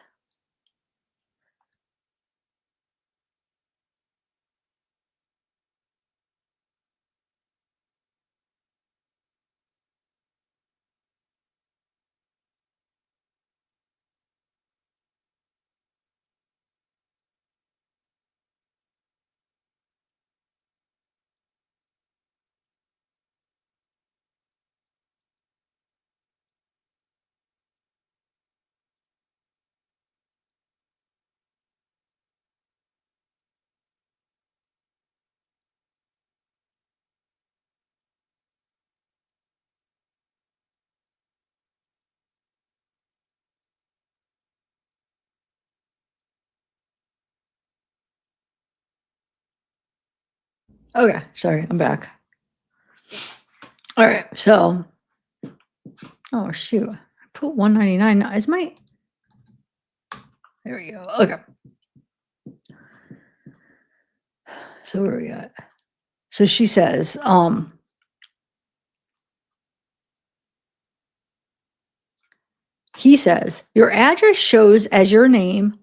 Okay, sorry, I'm back. All right, so, oh shoot, I put 199. Is my, there we go. Okay. So where are we at? So she says, he says, your address shows as your name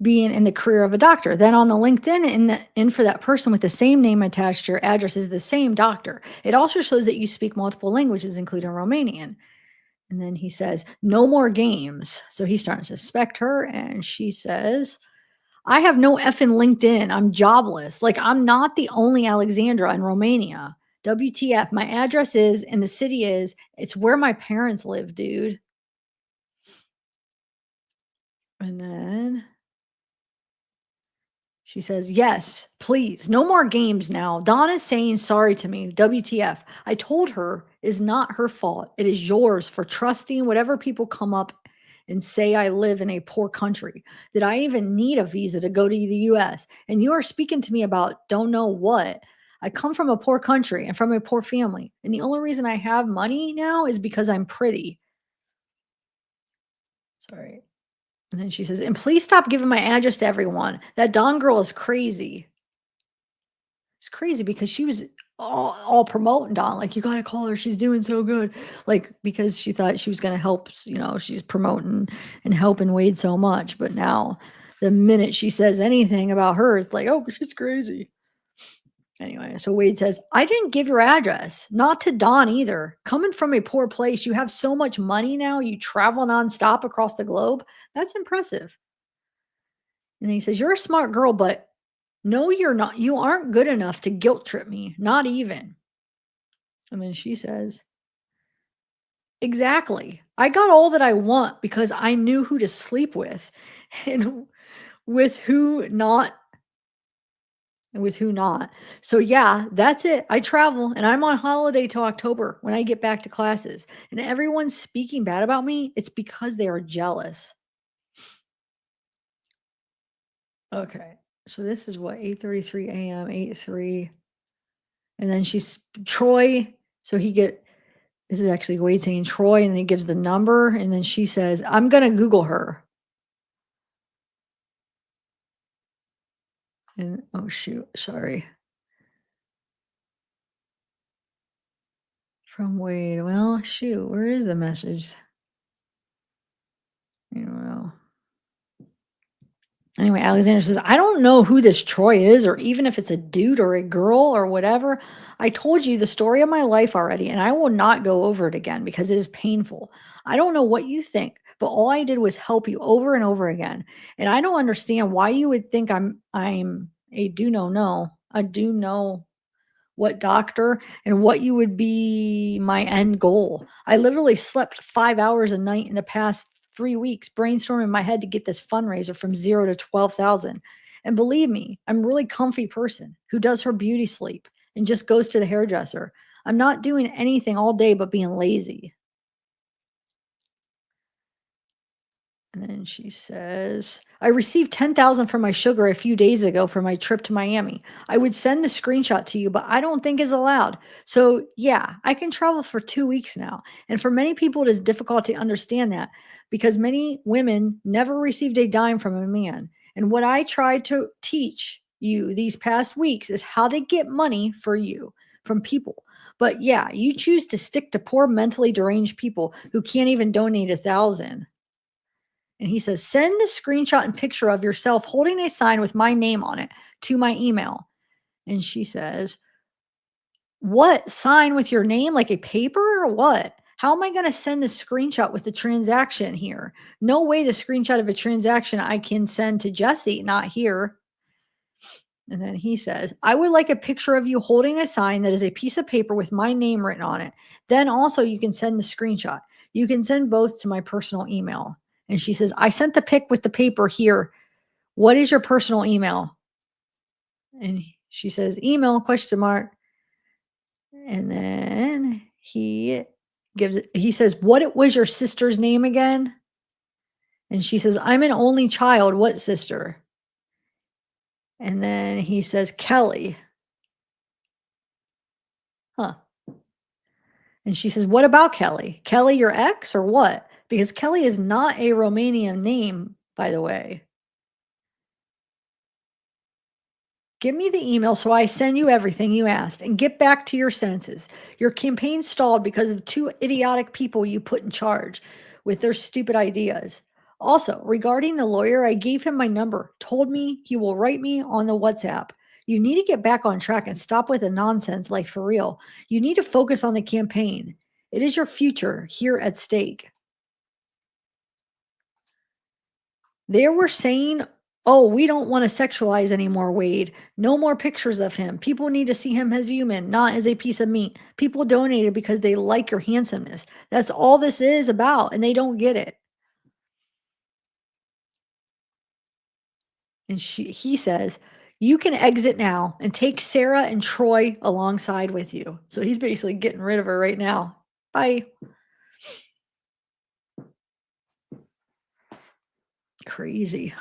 being in the career of a doctor. Then on the LinkedIn in for that person with the same name attached to your address is the same doctor. It also shows that you speak multiple languages, including Romanian. And then he says, no more games. So he's starting to suspect her. And she says, I have no effing LinkedIn. I'm jobless. Like, I'm not the only Alexandra in Romania. WTF. My address is and the city is. It's where my parents live, dude. And then she says, "Yes, please. No more games now. Donna's saying sorry to me. WTF. I told her is not her fault. It is yours for trusting whatever people come up and say I live in a poor country. Did I even need a visa to go to the US? And you are speaking to me about don't know what. I come from a poor country and from a poor family. And the only reason I have money now is because I'm pretty." Sorry. And then she says, "And please stop giving my address to everyone. That Don girl is crazy." It's crazy because she was all promoting Dawn, like, "You gotta call her, she's doing so good." Like, because she thought she was gonna help, she's promoting and helping Wade so much, but now the minute she says anything about her, it's like, "Oh, she's crazy." Anyway, so Wade says, "I didn't give your address, not to Dawn either. Coming from a poor place, you have so much money now, you travel nonstop across the globe. That's impressive." And then he says, "You're a smart girl, but no, you're not. You aren't good enough to guilt trip me, not even." And then she says, "Exactly. I got all that I want because I knew who to sleep with and with who not and with who not. So yeah, that's it. I travel and I'm on holiday till October when I get back to classes. And everyone's speaking bad about me. It's because they are jealous." Okay. So this is what 8:33 a.m., 8:03. And then she's Troy. So this is actually Wade saying Troy, and then he gives the number, and then she says, "I'm gonna Google her." And oh shoot, sorry. From Wade. Well, shoot, where is the message? I don't know. Anyway, Alexander says, "I don't know who this Troy is, or even if it's a dude or a girl or whatever. I told you the story of my life already, and I will not go over it again because it is painful. I don't know what you think, but all I did was help you over and over again. And I don't understand why you would think I'm a do know what doctor and what you would be my end goal. I literally slept 5 hours a night in the past 3 weeks, brainstorming in my head to get this fundraiser from 0 to 12,000. And believe me, I'm a really comfy person who does her beauty sleep and just goes to the hairdresser. I'm not doing anything all day but being lazy." And then she says, "I received 10,000 from my sugar a few days ago for my trip to Miami. I would send the screenshot to you, but I don't think is allowed. So, yeah, I can travel for 2 weeks now. And for many people, it is difficult to understand that because many women never received a dime from a man. And what I tried to teach you these past weeks is how to get money for you from people. But yeah, you choose to stick to poor mentally deranged people who can't even donate 1,000." And he says, "Send the screenshot and picture of yourself holding a sign with my name on it to my email." And she says, "What sign with your name? Like a paper or what? How am I going to send the screenshot with the transaction here? No way the screenshot of a transaction I can send to Jesse, not here." And then he says, "I would like a picture of you holding a sign that is a piece of paper with my name written on it. Then also you can send the screenshot. You can send both to my personal email." And she says, "I sent the pic with the paper here. What is your personal email?" And she says, "Email question mark." And then he says, "What was your sister's name again?" And she says, "I'm an only child. What sister?" And then he says, "Kelly." Huh. And she says, "What about Kelly? Kelly, your ex or what?" Because Kelly is not a Romanian name, by the way. "Give me the email so I send you everything you asked and get back to your senses. Your campaign stalled because of two idiotic people you put in charge with their stupid ideas. Also, regarding the lawyer, I gave him my number, told me he will write me on the WhatsApp. You need to get back on track and stop with the nonsense, like for real. You need to focus on the campaign. It is your future here at stake." They were saying Oh, we don't want to sexualize anymore, Wade. No more pictures of him. People need to see him as human, not as a piece of meat. People donated because they like your handsomeness. That's all this is about, and they don't get it. And he says, "You can exit now and take Sarah and Troy alongside with you." So he's basically getting rid of her right now. Bye. Crazy.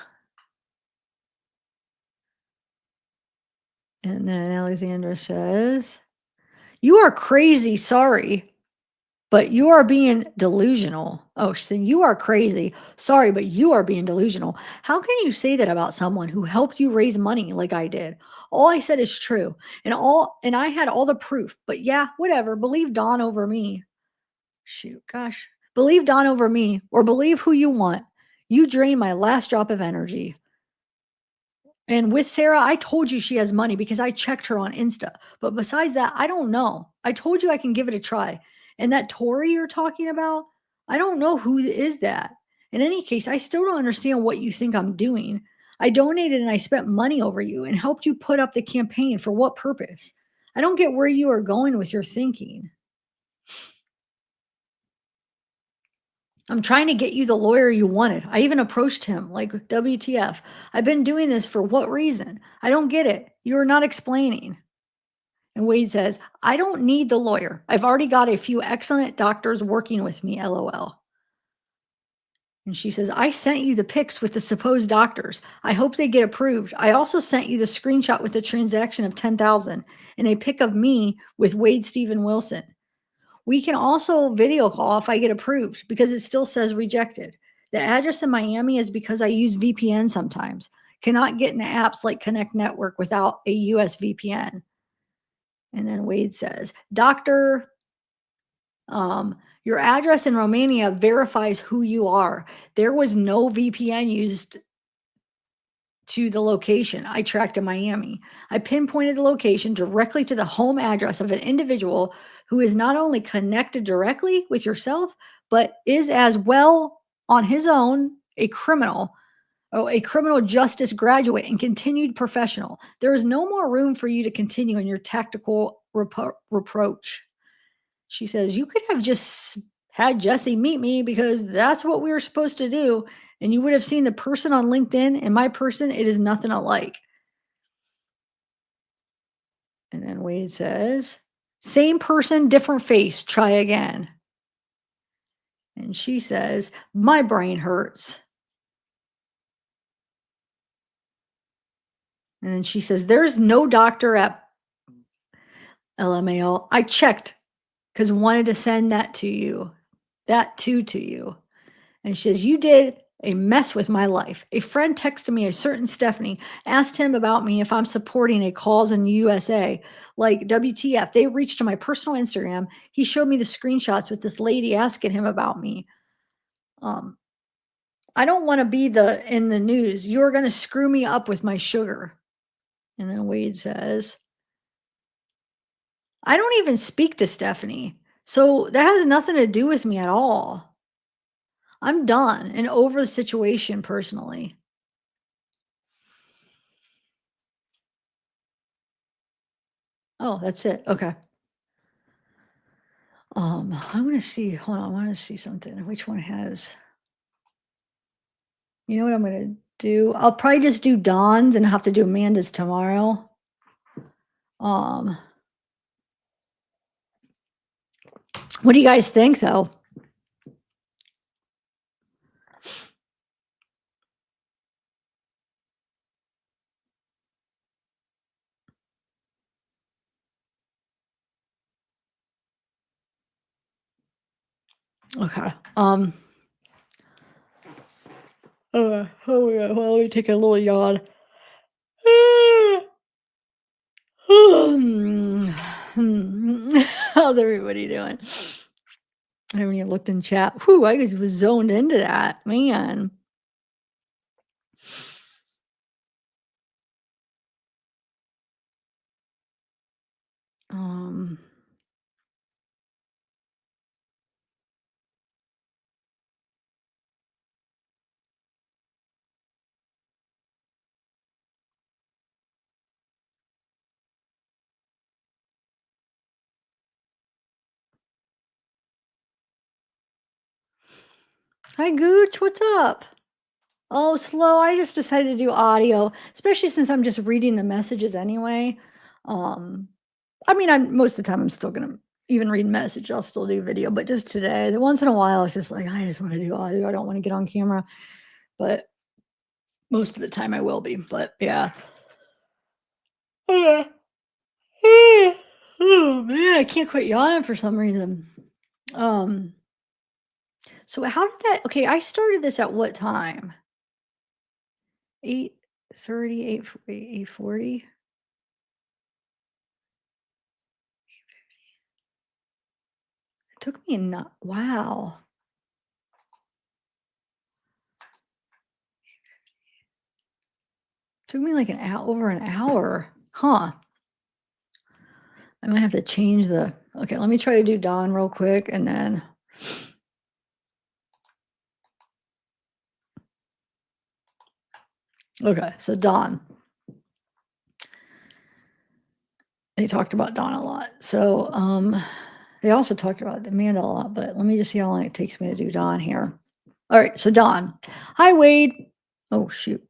And then Alexandra says, "You are crazy, sorry, but you are being delusional." Oh, she's saying, "You are crazy. Sorry, but you are being delusional. How can you say that about someone who helped you raise money like I did? All I said is true, and I had all the proof. But yeah, whatever. Believe Dawn over me." Shoot, gosh. "Believe Dawn over me, or believe who you want. You drain my last drop of energy. And with Sarah, I told you she has money because I checked her on Insta. But besides that, I don't know. I told you I can give it a try. And that Tori you're talking about, I don't know who is that. In any case, I still don't understand what you think I'm doing. I donated and I spent money over you and helped you put up the campaign. For what purpose? I don't get where you are going with your thinking. I'm trying to get you the lawyer you wanted. I even approached him, like, WTF. I've been doing this for what reason? I don't get it. You're not explaining." And Wade says, "I don't need the lawyer. I've already got a few excellent doctors working with me, LOL." And she says, "I sent you the pics with the supposed doctors. I hope they get approved. I also sent you the screenshot with the transaction of 10,000 and a pic of me with Wade Stephen Wilson. We can also video call if I get approved because it still says rejected. The address in Miami is because I use VPN sometimes. Cannot get into apps like Connect Network without a US VPN." And then Wade says, "Doctor, your address in Romania verifies who you are. There was no VPN used to the location I tracked in Miami. I pinpointed the location directly to the home address of an individual who is not only connected directly with yourself, but is as well on his own a criminal, a criminal justice graduate and continued professional. There is no more room for you to continue in your tactical reproach." She says, "You could have just had Jesse meet me because that's what we were supposed to do. And you would have seen the person on LinkedIn and my person. It is nothing alike." And then Wade says, "Same person, different face. Try again." And she says, "My brain hurts." And then she says, "There's no doctor at LMAO. I checked because wanted to send that to you, that too to you." And she says, "You did a mess with my life. A friend texted me, a certain Stephanie, asked him about me if I'm supporting a cause in USA. Like, WTF. They reached to my personal Instagram. He showed me the screenshots with this lady asking him about me. Um, I don't want to be the in the news. You're going to screw me up with my sugar." And then Wade says, "I don't even speak to Stephanie. So that has nothing to do with me at all. I'm done and over the situation personally." Oh, that's it. Okay. I wanna see, hold on, I wanna see something. Which one has, you know what I'm gonna do? I'll probably just do Dawn's and have to do Amanda's tomorrow. Um, what do you guys think though? Okay. Oh yeah, well, let me take a little yawn. How's everybody doing? I haven't even looked in chat. Whew, I just was zoned into that, man. Um, Hi, Gooch. What's up? Oh, slow. I just decided to do audio, especially since I'm just reading the messages anyway. Um, I mean, I'm most of the time I'm still gonna even read message. I'll still do video, but just today, the once in a while, it's just like I just want to do audio. I don't want to get on camera, but most of the time I will be. But yeah. Yeah. Oh man, I can't quit yawning for some reason. Um, so how did that? Okay, I started this at what time? 8:30, 8:40. It took me not wow. Took me like over an hour. Huh. I might have to change the okay, let me try to do Dawn real quick and then okay, so Dawn. They talked about Dawn a lot. So they also talked about Amanda a lot, but let me just see how long it takes me to do Dawn here. All right, so Dawn. Hi Wade. Oh shoot.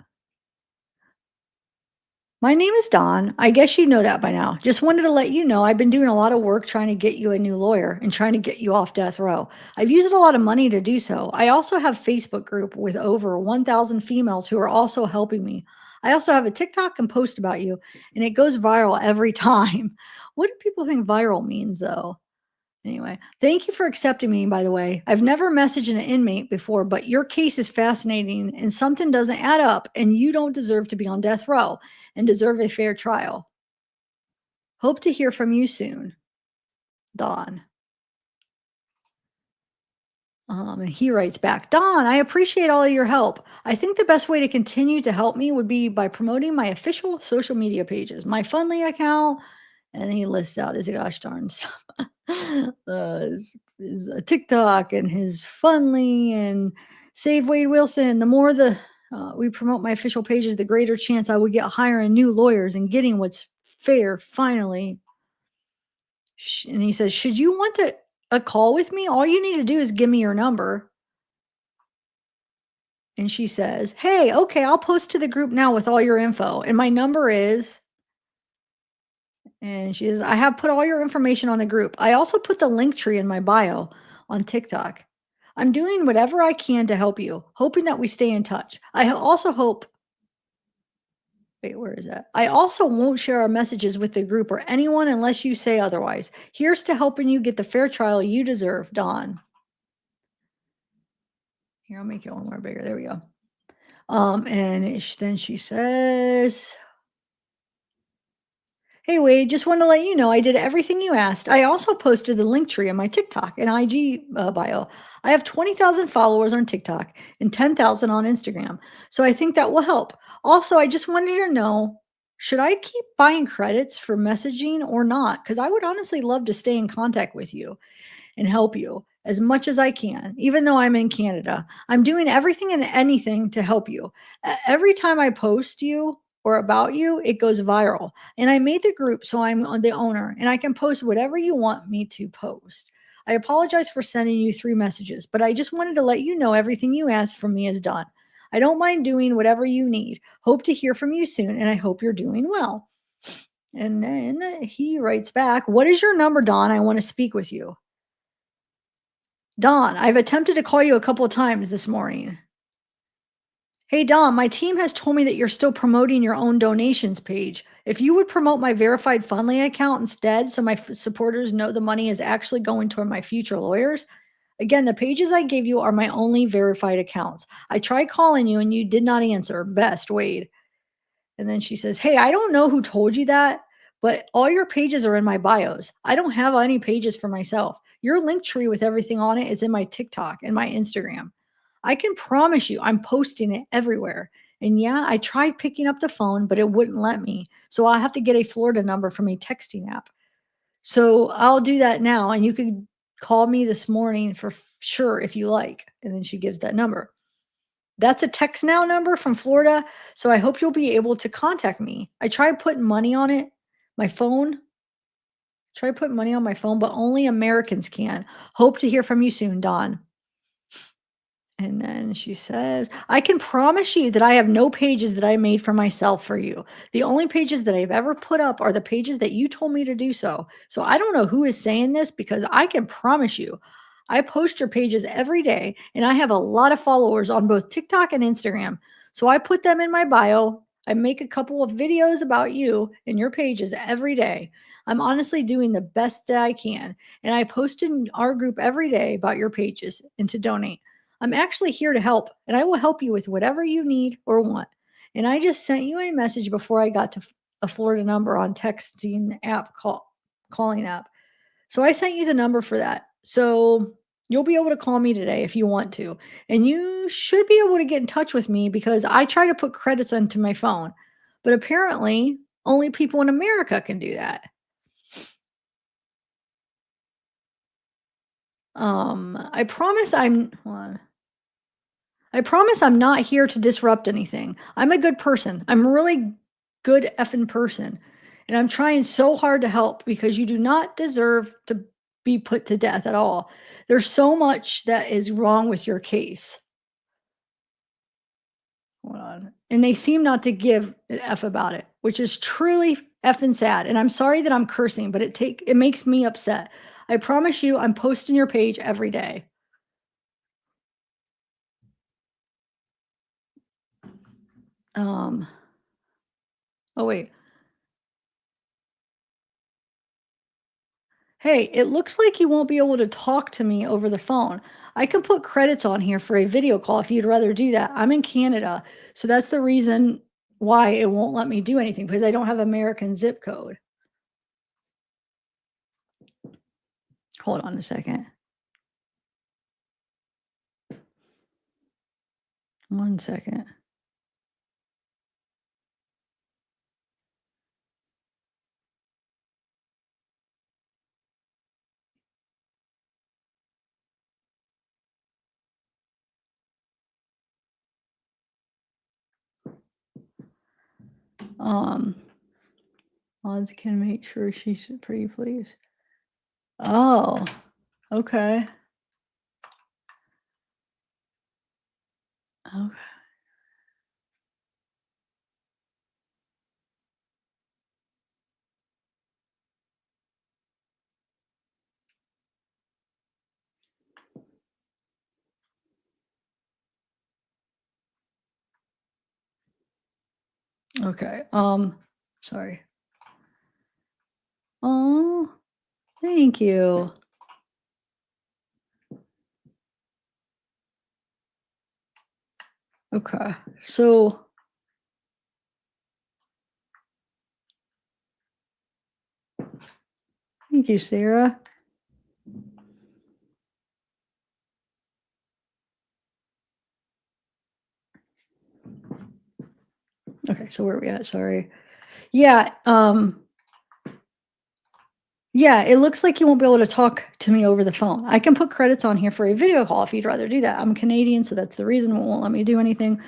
My name is Dawn. I guess you know that by now. Just wanted to let you know I've been doing a lot of work trying to get you a new lawyer and trying to get you off death row. I've used a lot of money to do so. I also have Facebook group with over 1,000 females who are also helping me. I also have a TikTok and post about you, and it goes viral every time. What do people think viral means though? Anyway, thank you for accepting me, by the way. I've never messaged an inmate before, but your case is fascinating and something doesn't add up, and you don't deserve to be on death row and deserve a fair trial. Hope to hear from you soon. Don. And he writes back, Don, I appreciate all of your help. I think the best way to continue to help me would be by promoting my official social media pages, my Fundly account, and he lists out his gosh darn stuff. His TikTok and his Fundly and Save Wade Wilson. The more we promote my official pages, the greater chance I would get hiring new lawyers and getting what's fair finally. And he says, should you want a call with me? All you need to do is give me your number. And she says, hey, okay, I'll post to the group now with all your info. And my number is, and she says, I have put all your information on the group. I also put the link tree in my bio on TikTok. I'm doing whatever I can to help you, hoping that we stay in touch. I also hope, wait, where is that? I also won't share our messages with the group or anyone unless you say otherwise. Here's to helping you get the fair trial you deserve, Dawn. Here, I'll make it one more bigger. There we go. Then she says, hey, Wade, just want to let you know I did everything you asked. I also posted the link tree on my TikTok and IG bio. I have 20,000 followers on TikTok and 10,000 on Instagram. So I think that will help. Also, I just wanted to know, should I keep buying credits for messaging or not? Because I would honestly love to stay in contact with you and help you as much as I can, even though I'm in Canada. I'm doing everything and anything to help you. Every time I post you or about you, it goes viral. And I made the group so I'm the owner and I can post whatever you want me to post. I apologize for sending you 3 messages, but I just wanted to let you know everything you asked from me is done. I don't mind doing whatever you need. Hope to hear from you soon, and I hope you're doing well. And then he writes back, what is your number, Don? I want to speak with you. Don, I've attempted to call you a couple of times this morning. Hey, Don, my team has told me that you're still promoting your own donations page. If you would promote my verified Fundly account instead, so my supporters know the money is actually going toward my future lawyers. Again, the pages I gave you are my only verified accounts. I tried calling you and you did not answer. Best, Wade. And then she says, hey, I don't know who told you that, but all your pages are in my bios. I don't have any pages for myself. Your link tree with everything on it is in my TikTok and my Instagram. I can promise you I'm posting it everywhere. And yeah, I tried picking up the phone, but it wouldn't let me. So I'll have to get a Florida number from a texting app. So I'll do that now. And you can call me this morning for sure if you like. And then she gives that number. That's a text now number from Florida. So I hope you'll be able to contact me. I tried putting money on it, my phone. Try putting money on my phone, but only Americans can. Hope to hear from you soon, Don. And then she says, I can promise you that I have no pages that I made for myself for you. The only pages that I've ever put up are the pages that you told me to do so. So I don't know who is saying this because I can promise you, I post your pages every day and I have a lot of followers on both TikTok and Instagram. So I put them in my bio. I make a couple of videos about you and your pages every day. I'm honestly doing the best that I can. And I post in our group every day about your pages and to donate. I'm actually here to help, and I will help you with whatever you need or want. And I just sent you a message before I got to a Florida number on texting app calling app. So I sent you the number for that. So you'll be able to call me today if you want to. And you should be able to get in touch with me because I try to put credits onto my phone. But apparently, only people in America can do that. I promise I'm hold on. I promise I'm not here to disrupt anything. I'm a good person. I'm a really good effing person. And I'm trying so hard to help because you do not deserve to be put to death at all. There's so much that is wrong with your case. Hold on. And they seem not to give an F about it, which is truly effing sad. And I'm sorry that I'm cursing, but it makes me upset. I promise you I'm posting your page every day. Um oh wait. Hey, it looks like you won't be able to talk to me over the phone. I can put credits on here for a video call if you'd rather do that. I'm in Canada, so that's the reason why it won't let me do anything because I don't have American zip code. Hold on a second. One second. Um, Odds can make sure she's pretty please. Oh, okay. Okay. Okay. Sorry. Oh, thank you. Okay. So, thank you, Sarah. Okay, so where are we at? Sorry. Yeah, yeah, it looks like you won't be able to talk to me over the phone. I can put credits on here for a video call if you'd rather do that. I'm Canadian, so that's the reason it won't let me do anything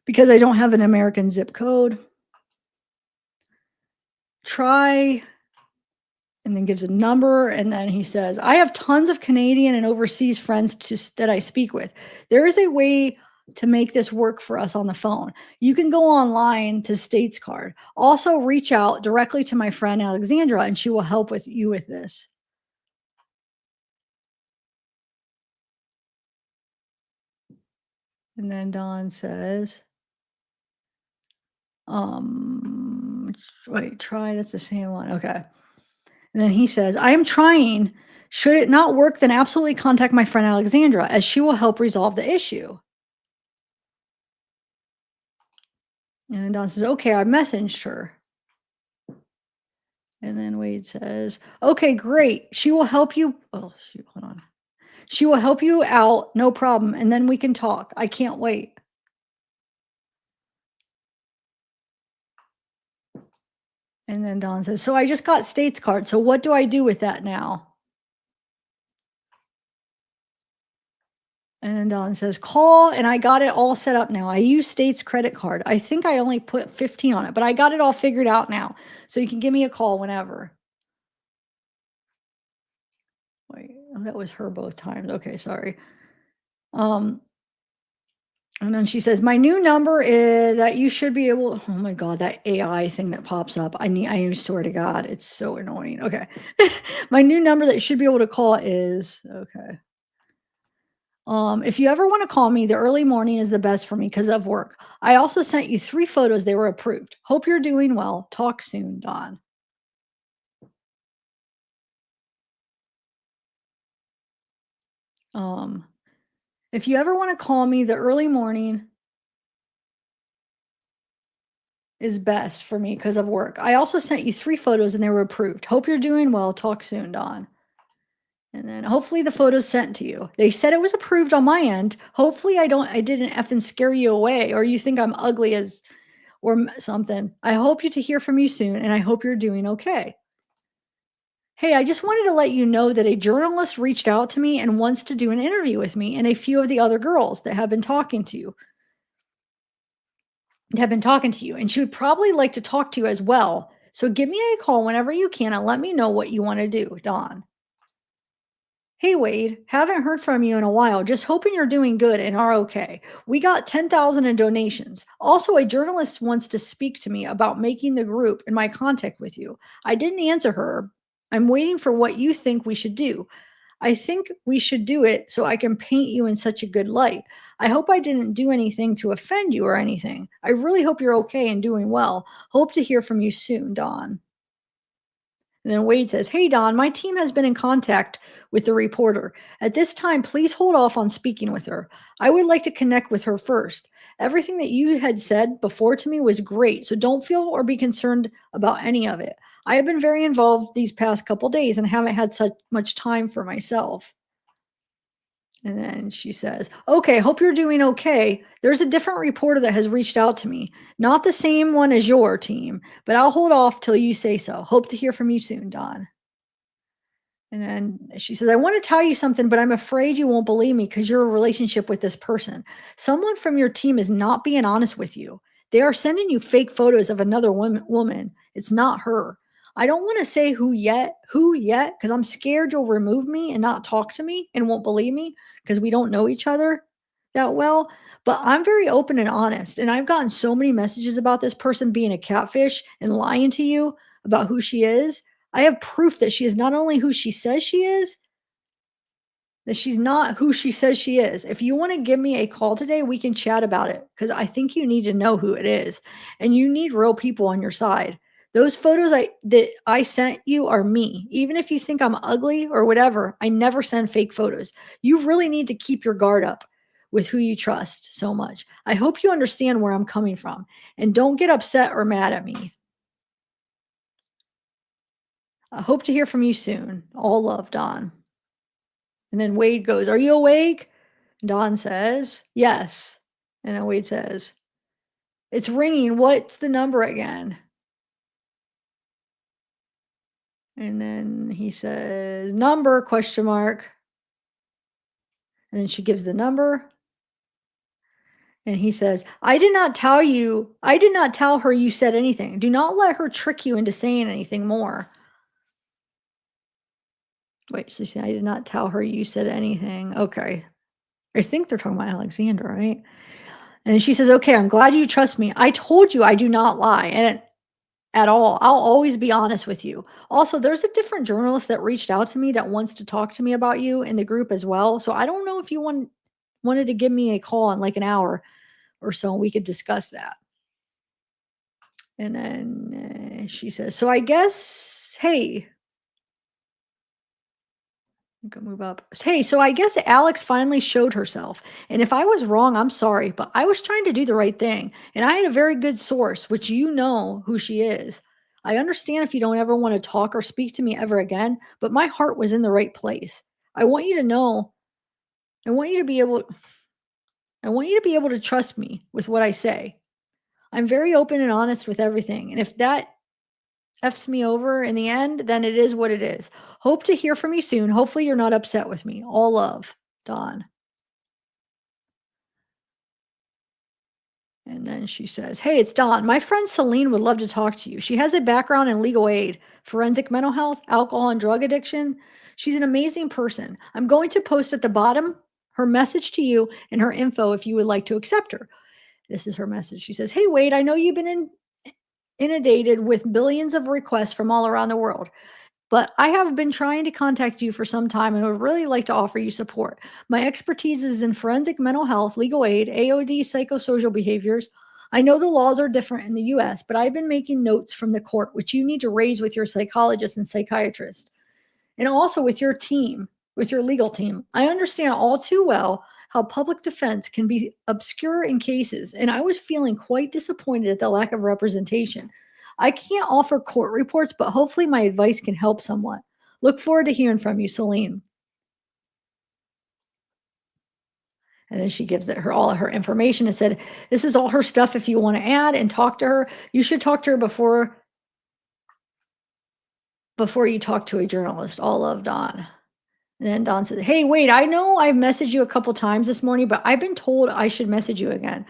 because I don't have an American zip code. Try and then gives a number and then he says, "I have tons of Canadian and overseas friends that I speak with. There is a way to make this work for us on the phone. You can go online to States Card. Also reach out directly to my friend Alexandra and she will help with you with this." And then Don says, wait, try, that's the same one. Okay. And then he says, I am trying. Should it not work, then absolutely contact my friend Alexandra as she will help resolve the issue. And then Don says, okay, I messaged her. And then Wade says, okay, great. She will help you. Oh, shoot, hold on. She will help you out. No problem. And then we can talk. I can't wait. And then Don says, so I just got States card. So what do I do with that now? And then Don says, call, and I got it all set up now. I use State's credit card. I think I only put 15 on it, but I got it all figured out now. So you can give me a call whenever. Wait, oh, that was her both times. Okay, sorry. Um, And then she says, "My new number is that you should be able." Oh my god, that AI thing that pops up. I swear to God, it's so annoying. Okay. "My new number that you should be able to call is," okay. "If you ever wanna call me, the early morning is the best for me because of work. I also sent you 3 photos, they were approved. Hope you're doing well. Talk soon, Dawn." Um, "If you ever wanna call me, the early morning is best for me because of work. I also sent you 3 photos and they were approved. Hope you're doing well. Talk soon, Dawn." And then hopefully the photo's sent to you. They said it was approved on my end. Hopefully I didn't effing scare you away or you think I'm ugly as or something. I hope you to hear from you soon and I hope you're doing okay. Hey, I just wanted to let you know that a journalist reached out to me and wants to do an interview with me and a few of the other girls that have been talking to you. And she would probably like to talk to you as well. So give me a call whenever you can and let me know what you want to do, Dawn. "Hey Wade, haven't heard from you in a while. Just hoping you're doing good and are okay. We got 10,000 in donations. Also, a journalist wants to speak to me about making the group in my contact with you. I didn't answer her. I'm waiting for what you think we should do. I think we should do it so I can paint you in such a good light. I hope I didn't do anything to offend you or anything. I really hope you're okay and doing well. Hope to hear from you soon, Dawn." And then Wade says, "Hey, Don, my team has been in contact with the reporter. At this time, please hold off on speaking with her. I would like to connect with her first. Everything that you had said before to me was great, so don't feel or be concerned about any of it. I have been very involved these past couple days and haven't had such much time for myself." And then she says, "Okay, hope you're doing okay. There's a different reporter that has reached out to me. Not the same one as your team, but I'll hold off till you say so. Hope to hear from you soon, Don." And then she says, "I want to tell you something, but I'm afraid you won't believe me because you're in a relationship with this person. Someone from your team is not being honest with you. They are sending you fake photos of another woman. It's not her. I don't want to say who yet, because I'm scared you'll remove me and not talk to me and won't believe me because we don't know each other that well. But I'm very open and honest. And I've gotten so many messages about this person being a catfish and lying to you about who she is. I have proof that she is not only who she says she is, that she's not who she says she is. If you want to give me a call today, we can chat about it because I think you need to know who it is and you need real people on your side. Those photos that I sent you are me. Even if you think I'm ugly or whatever, I never send fake photos. You really need to keep your guard up with who you trust so much. I hope you understand where I'm coming from and don't get upset or mad at me. I hope to hear from you soon. All love, Don." And then Wade goes, "Are you awake?" Don says, "Yes." And then Wade says, "It's ringing. What's the number again?" And then he says, "Number question mark." And then she gives the number and he says, I did not tell her you said anything. Do not let her trick you into saying anything more." Wait, she said, "I did not tell her you said anything." Okay. I think they're talking about Alexandra, right? And she says, "Okay, I'm glad you trust me. I told you I do not lie and at all. I'll always be honest with you." Also, there's a different journalist that reached out to me that wants to talk to me about you in the group as well. So I don't know if you wanted to give me a call in like an hour or so and we could discuss that. And then she says, "So I guess, hey, go move up. Hey, so I guess Alex finally showed herself. And if I was wrong, I'm sorry, but I was trying to do the right thing. And I had a very good source, which you know who she is. I understand if you don't ever want to talk or speak to me ever again, but my heart was in the right place. I want you to know, I want you to be able I want you to be able to trust me with what I say. I'm very open and honest with everything. And if that F's me over in the end, then it is what it is. Hope to hear from you soon. Hopefully you're not upset with me. All love, Dawn." And then she says, "Hey, it's Dawn. My friend Celine would love to talk to you. She has a background in legal aid, forensic mental health, alcohol and drug addiction. She's an amazing person. I'm going to post at the bottom her message to you and her info if you would like to accept her. This is her message. She says, "Hey, Wade, I know you've been inundated with billions of requests from all around the world. But I have been trying to contact you for some time and would really like to offer you support. My expertise is in forensic mental health, legal aid, AOD, psychosocial behaviors. I know the laws are different in the US, but I've been making notes from the court, which you need to raise with your psychologist and psychiatrist, and also with your team, with your legal team. I understand all too well how public defense can be obscure in cases, and I was feeling quite disappointed at the lack of representation. I can't offer court reports, but hopefully my advice can help somewhat. Look forward to hearing from you, Celine." And then she gives it her all of her information and said, "This is all her stuff if you want to add and talk to her. You should talk to her before you talk to a journalist. All love, Don." And then Don says, "Hey, wait, I know I've messaged you a couple times this morning, but I've been told I should message you again.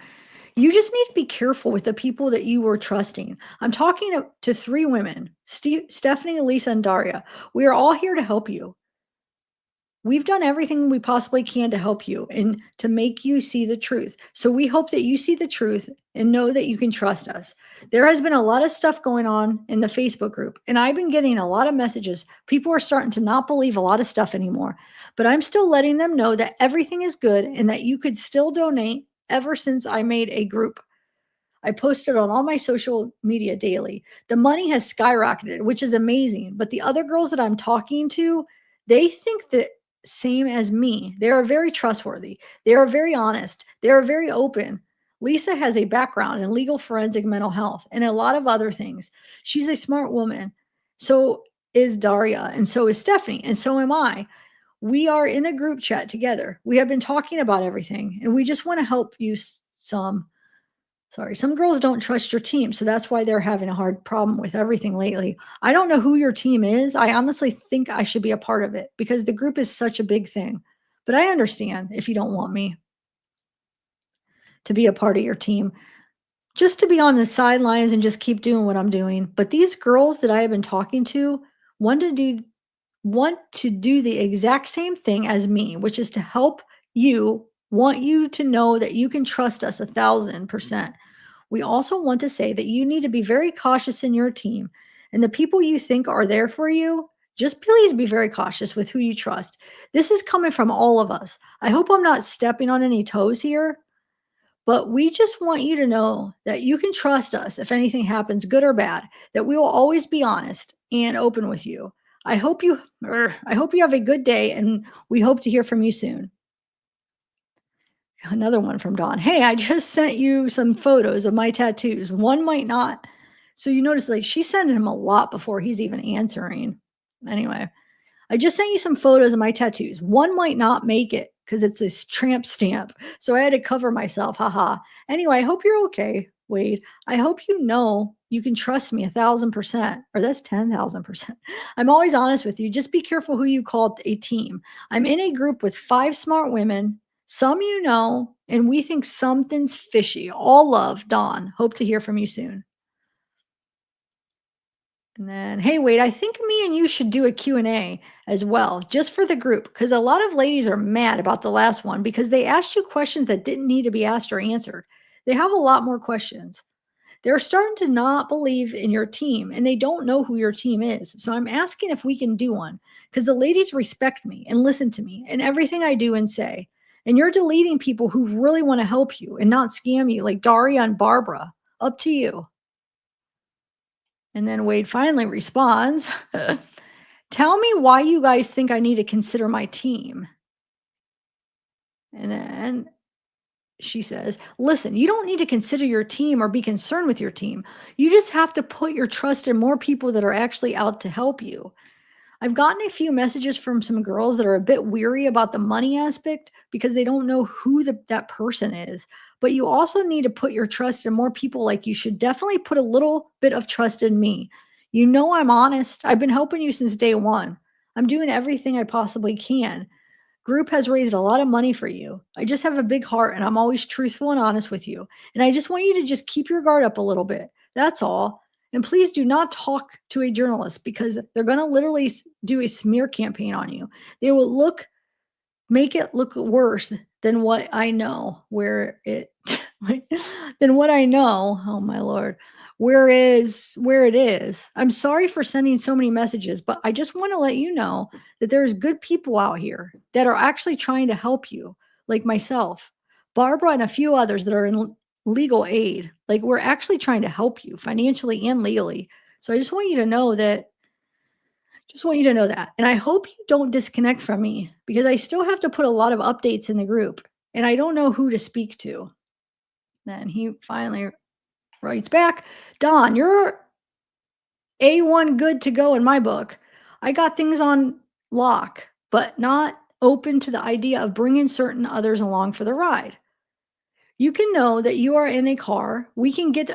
You just need to be careful with the people that you were trusting. I'm talking to three women, Stephanie, Elisa, and Daria. We are all here to help you. We've done everything we possibly can to help you and to make you see the truth. So we hope that you see the truth and know that you can trust us. There has been a lot of stuff going on in the Facebook group, and I've been getting a lot of messages. People are starting to not believe a lot of stuff anymore, but I'm still letting them know that everything is good and that you could still donate ever since I made a group. I post it on all my social media daily. The money has skyrocketed, which is amazing. But the other girls that I'm talking to, they think the same as me. They are very trustworthy. They are very honest. They are very open. Lisa has a background in legal forensic mental health and a lot of other things. She's a smart woman. So is Daria, and so is Stephanie, and so am I. We are in a group chat together. We have been talking about everything, and we just want to help you some. Sorry, some girls don't trust your team, so that's why they're having a hard problem with everything lately. I don't know who your team is. I honestly think I should be a part of it because the group is such a big thing. But I understand if you don't want me to be a part of your team, just to be on the sidelines and just keep doing what I'm doing. But these girls that I have been talking to want to do want to do the exact same thing as me, which is to help you, want you to know that you can trust us 1,000%. We also want to say that you need to be very cautious in your team and the people you think are there for you. Just please be very cautious with who you trust. This is coming from all of us. I hope I'm not stepping on any toes here, but we just want you to know that you can trust us if anything happens, good or bad, that we will always be honest and open with you. I hope you have a good day, and we hope to hear from you soon." Another one from Dawn. "Hey, I just sent you some photos of my tattoos. One might not." So you notice like she sent him a lot before he's even answering. Anyway, "I just sent you some photos of my tattoos. One might not make it because it's this tramp stamp. So I had to cover myself. Haha. Anyway, I hope you're okay, Wade. I hope you know you can trust me 1,000%, or that's 10,000%. I'm always honest with you. Just be careful who you call a team. I'm in a group with 5 smart women, some you know, and we think something's fishy. All love, Dawn. Hope to hear from you soon." And then, "Hey, wait, I think me and you should do a Q&A as well, just for the group, because a lot of ladies are mad about the last one because they asked you questions that didn't need to be asked or answered. They have a lot more questions. They're starting to not believe in your team and they don't know who your team is. So I'm asking if we can do one because the ladies respect me and listen to me and everything I do and say. And you're deleting people who really want to help you and not scam you, like Daria and Barbara. Up to you." And then Wade finally responds, "Tell me why you guys think I need to consider my team." And then she says, "Listen, you don't need to consider your team or be concerned with your team. You just have to put your trust in more people that are actually out to help you. I've gotten a few messages from some girls that are a bit weary about the money aspect because they don't know who that person is. But you also need to put your trust in more people. Like you should definitely put a little bit of trust in me. You know, I'm honest. I've been helping you since day one. I'm doing everything I possibly can. Group has raised a lot of money for you. I just have a big heart and I'm always truthful and honest with you. And I just want you to just keep your guard up a little bit. That's all. And please do not talk to a journalist because they're going to literally do a smear campaign on you. They will look make it look worse than what I know where it than what I know, oh my lord, where it is. I'm sorry for sending so many messages, but I just want to let you know that there's good people out here that are actually trying to help you, like myself, Barbara, and a few others that are in legal aid. Like we're actually trying to help you financially and legally. So I just want you to know that. And I hope you don't disconnect from me because I still have to put a lot of updates in the group and I don't know who to speak to. Then he finally writes back, Don, you're A1 good to go in my book. I got things on lock, but not open to the idea of bringing certain others along for the ride. You can know that you are in a car. We can get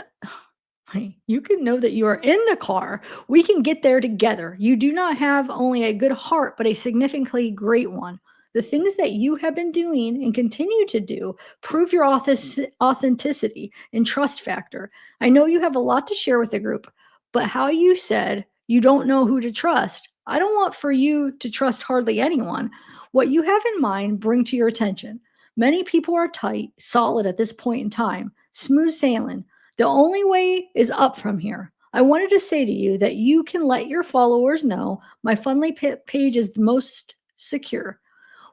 You can know that you are in the car. We can get there together. You do not have only a good heart, but a significantly great one. The things that you have been doing and continue to do prove your authenticity and trust factor. I know you have a lot to share with the group, but how you said you don't know who to trust, I don't want for you to trust hardly anyone. What you have in mind, bring to your attention. Many people are tight, solid at this point in time, smooth sailing. The only way is up from here. I wanted to say to you that you can let your followers know my Fundly page is the most secure.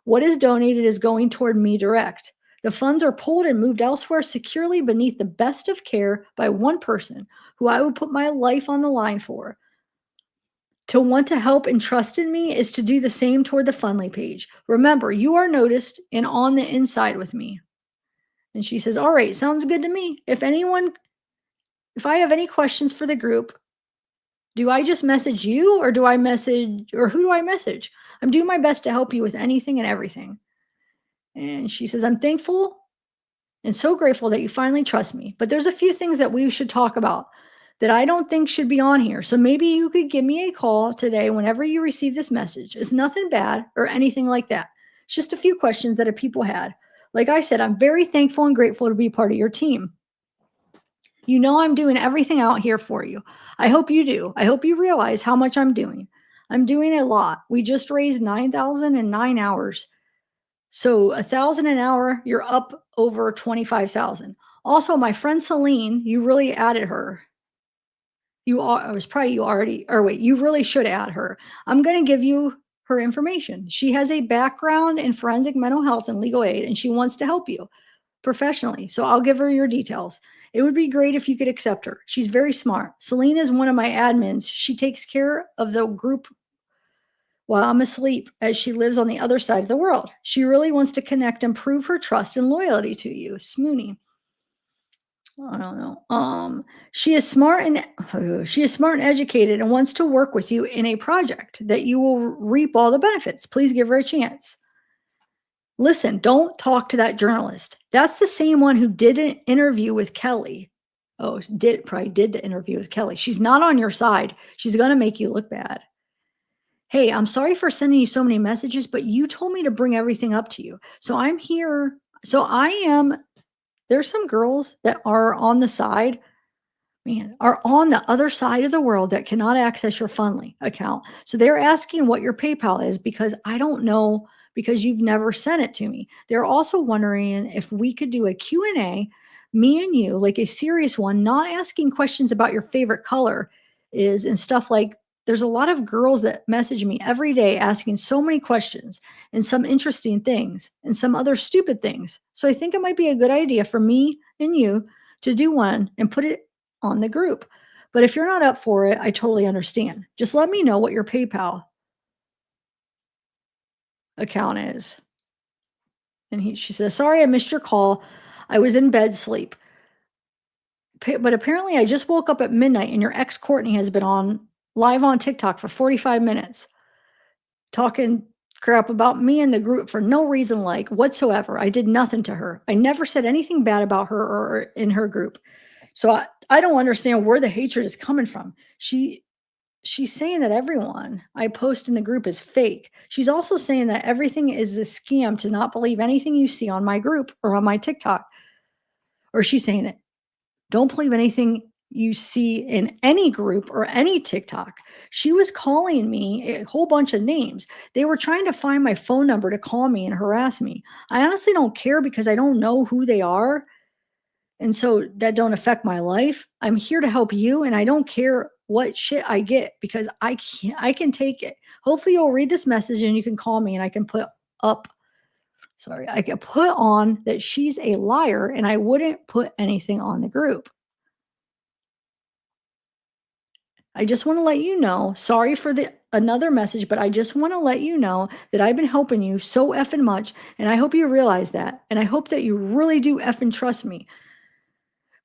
What is donated is going toward me direct. The funds are pulled and moved elsewhere securely beneath the best of care by one person who I would put my life on the line for. To want to help and trust in me is to do the same toward the Fundly page. Remember, you are noticed and on the inside with me. And she says, all right, sounds good to me. If I have any questions for the group, do I just message you or who do I message? I'm doing my best to help you with anything and everything. And she says, I'm thankful and so grateful that you finally trust me. But there's a few things that we should talk about that I don't think should be on here. So maybe you could give me a call today whenever you receive this message. It's nothing bad or anything like that. It's just a few questions that people had. Like I said, I'm very thankful and grateful to be part of your team. You know I'm doing everything out here for you. I hope you do. I hope you realize how much I'm doing. I'm doing a lot. We just raised 9,000 in 9 hours. So 1,000 an hour, you're up over 25,000. Also, my friend Celine, you really added her. You really should add her. I'm going to give you her information. She has a background in forensic mental health and legal aid, and she wants to help you professionally. So I'll give her your details. It would be great if you could accept her. She's very smart. Selena is one of my admins. She takes care of the group while I'm asleep, as she lives on the other side of the world. She really wants to connect and prove her trust and loyalty to you. Smoony. I don't know. She is smart and educated and wants to work with you in a project that you will reap all the benefits. Please give her a chance. Listen, don't talk to that journalist. That's the same one who did an interview with Kelly. Oh, probably did the interview with Kelly. She's not on your side. She's going to make you look bad. Hey, I'm sorry for sending you so many messages, but you told me to bring everything up to you. So I'm here. There's some girls that are on the side, are on the other side of the world that cannot access your Fundly account. So they're asking what your PayPal is because I don't know, because you've never sent it to me. They're also wondering if we could do a Q&A, me and you, like a serious one, not asking questions about your favorite color is and stuff like. There's a lot of girls that message me every day asking so many questions and some interesting things and some other stupid things. So I think it might be a good idea for me and you to do one and put it on the group. But if you're not up for it, I totally understand. Just let me know what your PayPal account is. And she says, sorry, I missed your call. I was in bed sleep. But apparently I just woke up at midnight and your ex Courtney has been live on TikTok for 45 minutes talking crap about me and the group for no reason whatsoever. I did nothing to her. I never said anything bad about her or in her group. So I don't understand where the hatred is coming from. She's saying that everyone I post in the group is fake. She's also saying that everything is a scam, to not believe anything you see on my group or on my TikTok. Or she's saying it. Don't believe anything you see in any group or any TikTok. She was calling me a whole bunch of names. They were trying to find my phone number to call me and harass me. I honestly don't care because I don't know who they are. And so that don't affect my life. I'm here to help you and I don't care what shit I get because I can take it. Hopefully you'll read this message and you can call me and I can put up sorry, I can put on that she's a liar and I wouldn't put anything on the group. I just want to let you know, sorry for the another message, but I just want to let you know that I've been helping you so effing much and I hope you realize that. And I hope that you really do effing trust me.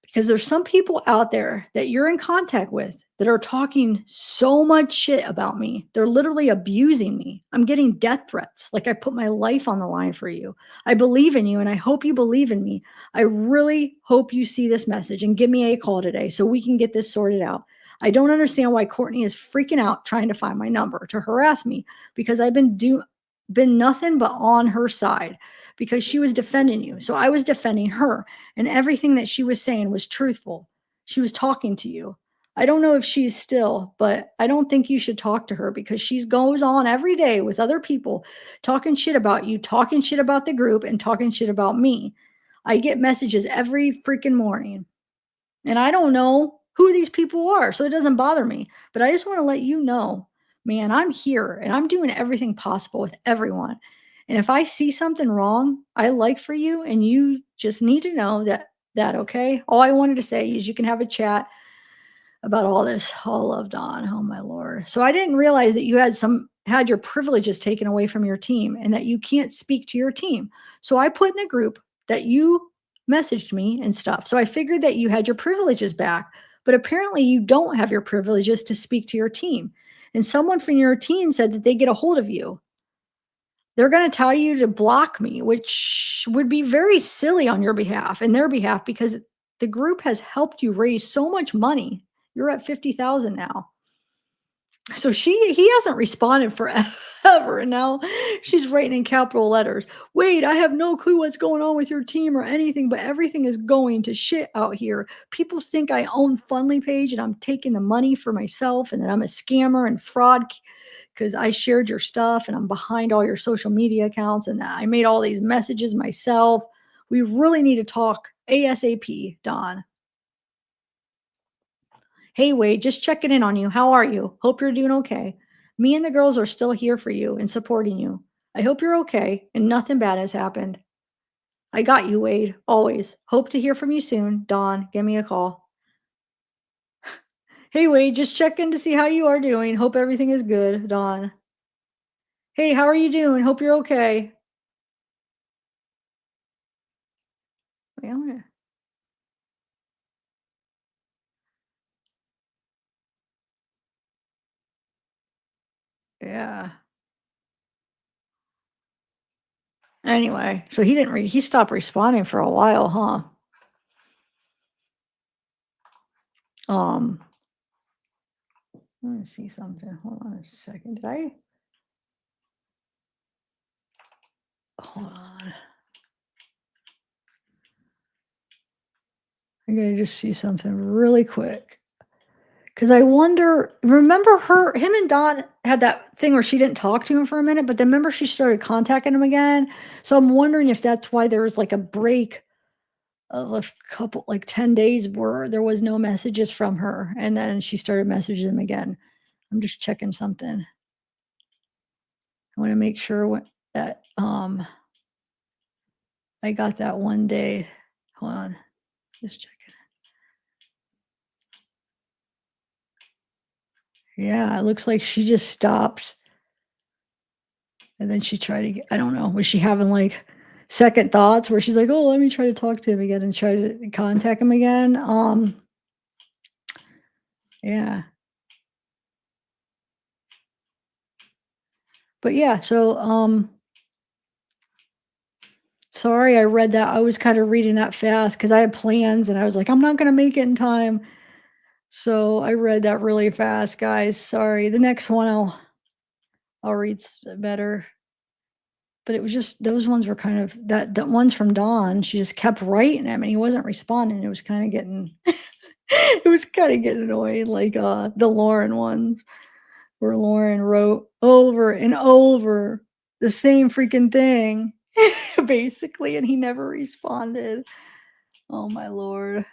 Because there's some people out there that you're in contact with that are talking so much shit about me. They're literally abusing me. I'm getting death threats. Like I put my life on the line for you. I believe in you and I hope you believe in me. I really hope you see this message and give me a call today so we can get this sorted out. I don't understand why Courtney is freaking out trying to find my number to harass me because I've been nothing but on her side because she was defending you. So I was defending her and everything that she was saying was truthful. She was talking to you. I don't know if she's still, but I don't think you should talk to her because she goes on every day with other people talking shit about you, talking shit about the group, and talking shit about me. I get messages every freaking morning, and I don't know who these people are, so it doesn't bother me. But I just want to let you know, man, I'm here and I'm doing everything possible with everyone. And if I see something wrong, I like for you, and you just need to know that okay. All I wanted to say is you can have a chat about all this. All loved on. Oh my lord. So I didn't realize that you had your privileges taken away from your team and that you can't speak to your team. So I put in the group that you messaged me and stuff. So I figured that you had your privileges back, but apparently you don't have your privileges to speak to your team. And someone from your team said that they get a hold of you. They're going to tell you to block me, which would be very silly on your behalf and their behalf because the group has helped you raise so much money. You're at 50,000 now. So he hasn't responded forever. And now she's writing in capital letters. Wait, I have no clue what's going on with your team or anything, but everything is going to shit out here. People think I own Fundly Page and I'm taking the money for myself and that I'm a scammer and fraud because I shared your stuff and I'm behind all your social media accounts and that I made all these messages myself. We really need to talk ASAP, Don. Hey, Wade, just checking in on you. How are you? Hope you're doing okay. Me and the girls are still here for you and supporting you. I hope you're okay and nothing bad has happened. I got you, Wade, always. Hope to hear from you soon. Dawn, give me a call. Hey, Wade, just checking to see how you are doing. Hope everything is good. Dawn. Hey, how are you doing? Hope you're okay. Well, yeah. Anyway, so he stopped responding for a while, huh? Um, let me see something. Hold on a second. Did I? Hold on. I gotta just see something really quick. Cause I wonder, remember him and Don had that thing where she didn't talk to him for a minute, but then remember she started contacting him again. So I'm wondering if that's why there was like a break of a couple, like 10 days where there was no messages from her. And then she started messaging him again. I'm just checking something. I want to make sure that I got that one day. Hold on, just checking. Yeah, it looks like she just stopped. And then she tried to I don't know, was she having like second thoughts where she's like, "Oh, let me try to talk to him again and try to contact him again." Yeah. But yeah, so sorry I read that. I was kind of reading that fast because I had plans and I was like, I'm not gonna make it in time. So I read that really fast, guys. Sorry. The next one I'll read better. But it was just those ones were kind of that the ones from Dawn, she just kept writing him and he wasn't responding. It was kind of getting It was kinda getting annoying, like, the Lauren ones where Lauren wrote over and over the same freaking thing, basically, and he never responded. Oh my lord.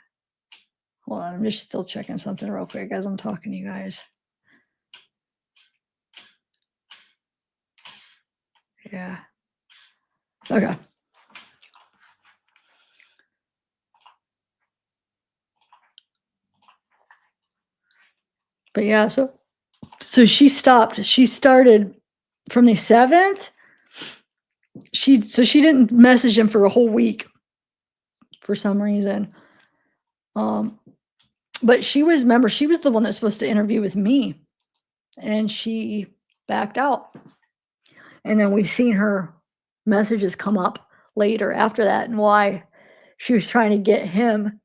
Hold on, I'm just still checking something real quick as I'm talking to you guys. Yeah. Okay. But yeah, so she stopped. She started from the 7th. She didn't message him for a whole week for some reason. Um, but she was the one that's supposed to interview with me, and she backed out. And then we've seen her messages come up later after that and why she was trying to get him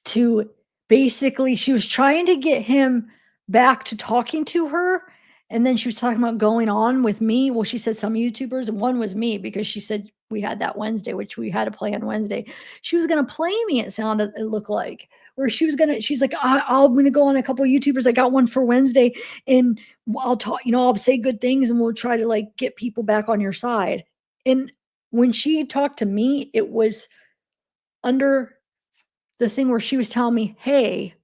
to basically she was trying to get him back to talking to her, and then she was talking about going on with me. Well, she said some YouTubers, and one was me because she said we had that Wednesday, which we had to play on Wednesday. She was gonna play me, it looked like, where she's like, I'm gonna go on a couple of YouTubers. I got one for Wednesday, and I'll talk, I'll say good things, and we'll try to like get people back on your side. And when she talked to me, it was under the thing where she was telling me, "Hey,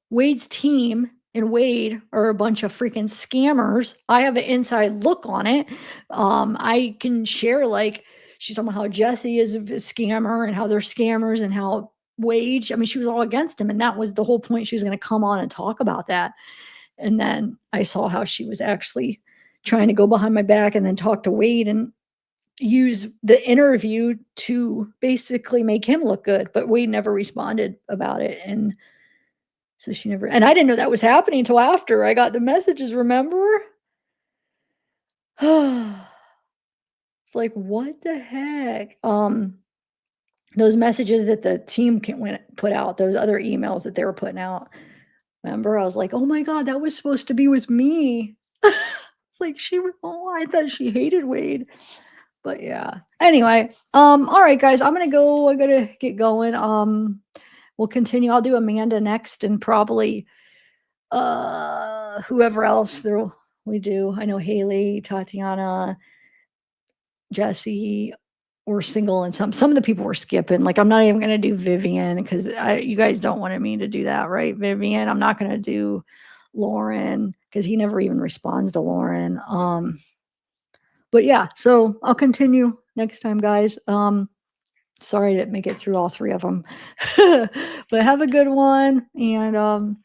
Wade's team and Wade are a bunch of freaking scammers. I have an inside look on it. I can share like she's talking about how Jesse is a scammer and how they're scammers and how Wade. I mean, she was all against him, and that was the whole point. She was going to come on and talk about that. And then I saw how she was actually trying to go behind my back and then talk to Wade and use the interview to basically make him look good. But Wade never responded about it, and so she never and I didn't know that was happening until after I got the messages, remember? It's like, "What the heck?" Those messages that the team can went put out, those other emails that they were putting out, remember? I was like, "Oh my god, that was supposed to be with me." It's like, I thought she hated Wade. But yeah. Anyway, alright, guys, I gotta get going, we'll continue. I'll do Amanda next and probably whoever else there we do. I know Haley, Tatiana, Jesse were single, and some of the people were skipping. Like I'm not even gonna do Vivian because you guys don't want me to do that, right? Vivian. I'm not gonna do Lauren because he never even responds to Lauren. But yeah, so I'll continue next time, guys. Sorry I didn't make it through all three of them. But have a good one, and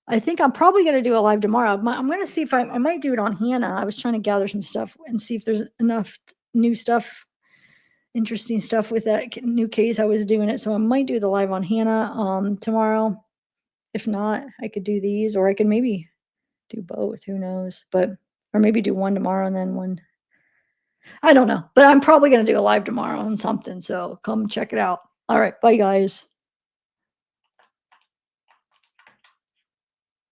I think I'm probably gonna do a live tomorrow. I'm gonna see if I might do it on Hannah. I was trying to gather some stuff and see if there's enough new stuff, interesting stuff with that new case I was doing it. So I might do the live on Hannah tomorrow. If not, I could do these, or I could maybe do both. Who knows? But or maybe do one tomorrow and then one. I don't know. But I'm probably gonna do a live tomorrow on something. So come check it out. All right, bye guys.